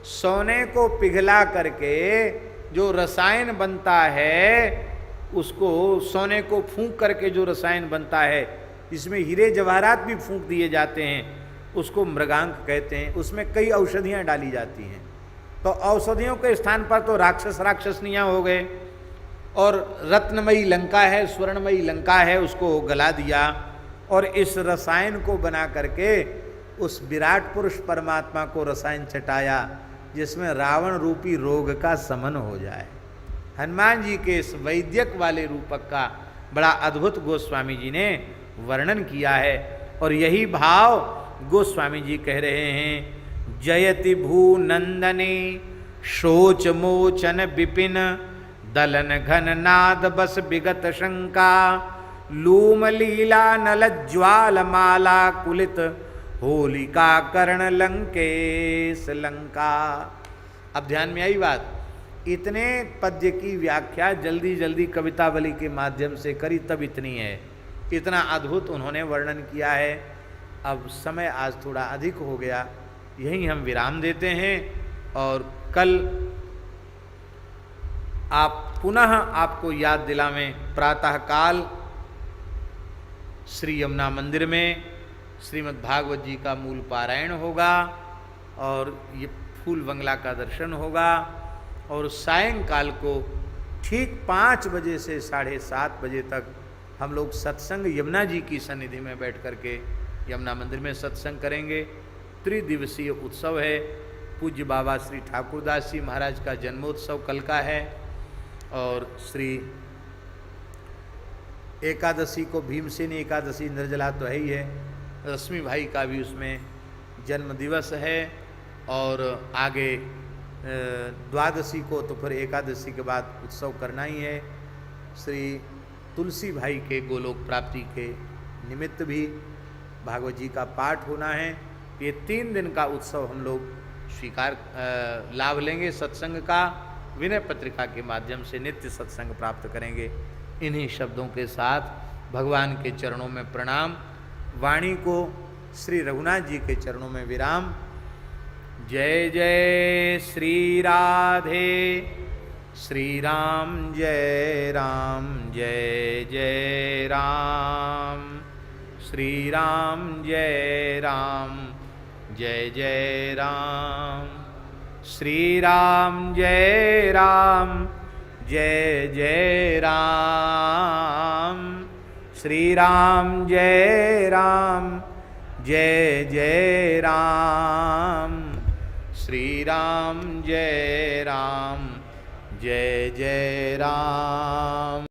सोने को पिघला करके जो रसायन बनता है, उसको सोने को फूंक करके जो रसायन बनता है, इसमें हीरे जवाहरात भी फूंक दिए जाते हैं, उसको मृगांक कहते हैं। उसमें कई औषधियाँ डाली जाती हैं। तो औषधियों के स्थान पर तो राक्षस राक्षसनियाँ हो गए और रत्नमयी लंका है, स्वर्णमयी लंका है, उसको गला दिया और इस रसायन को बना करके उस विराट पुरुष परमात्मा को रसायन चटाया जिसमें रावण रूपी रोग का शमन हो जाए। हनुमान जी के इस वैद्यक वाले रूपक का बड़ा अद्भुत गोस्वामी जी ने वर्णन किया है। और यही भाव गोस्वामी जी कह रहे हैं, जयति भू नंदने शोच मोचन विपिन दलन घन नाद बस विगत शंका लूम लीला नल ज्वाल माला कुलित होलिका कर्ण लंकेश लंका। अब ध्यान में आई बात, इतने पद्य की व्याख्या जल्दी जल्दी कवितावली के माध्यम से करी तब इतनी है, इतना अद्भुत उन्होंने वर्णन किया है। अब समय आज थोड़ा अधिक हो गया, यहीं हम विराम देते हैं और कल आप पुनः आपको याद दिलावें, प्रातःकाल श्री यमुना मंदिर में श्रीमद् भागवत जी का मूल पारायण होगा और ये फूल बंगला का दर्शन होगा। और सायंकाल को ठीक 5 बजे से 7:30 बजे तक हम लोग सत्संग यमुना जी की सन्निधि में बैठ करके यमुना मंदिर में सत्संग करेंगे। त्रिदिवसीय उत्सव है। पूज्य बाबा श्री ठाकुरदास जी महाराज का जन्मोत्सव कल का है और श्री एकादशी को भीमसेनी एकादशी निर्जला तो है ही है, रश्मि भाई का भी उसमें जन्म दिवस है और आगे द्वादशी को तो फिर एकादशी के बाद उत्सव करना ही है। श्री तुलसी भाई के गोलोक प्राप्ति के निमित्त भी भागवत जी का पाठ होना है। ये 3 दिन का उत्सव हम लोग स्वीकार लाभ लेंगे सत्संग का, विनय पत्रिका के माध्यम से नित्य सत्संग प्राप्त करेंगे। इन्हीं शब्दों के साथ भगवान के चरणों में प्रणाम, वाणी को श्री रघुनाथ जी के चरणों में विराम। जय जय श्री राधे श्री राम, जय राम जय जय राम, श्री राम जय राम जय जय राम, श्री राम जय राम जय जय राम, श्री राम जय राम जय जय राम, श्री राम जय राम जय जय राम।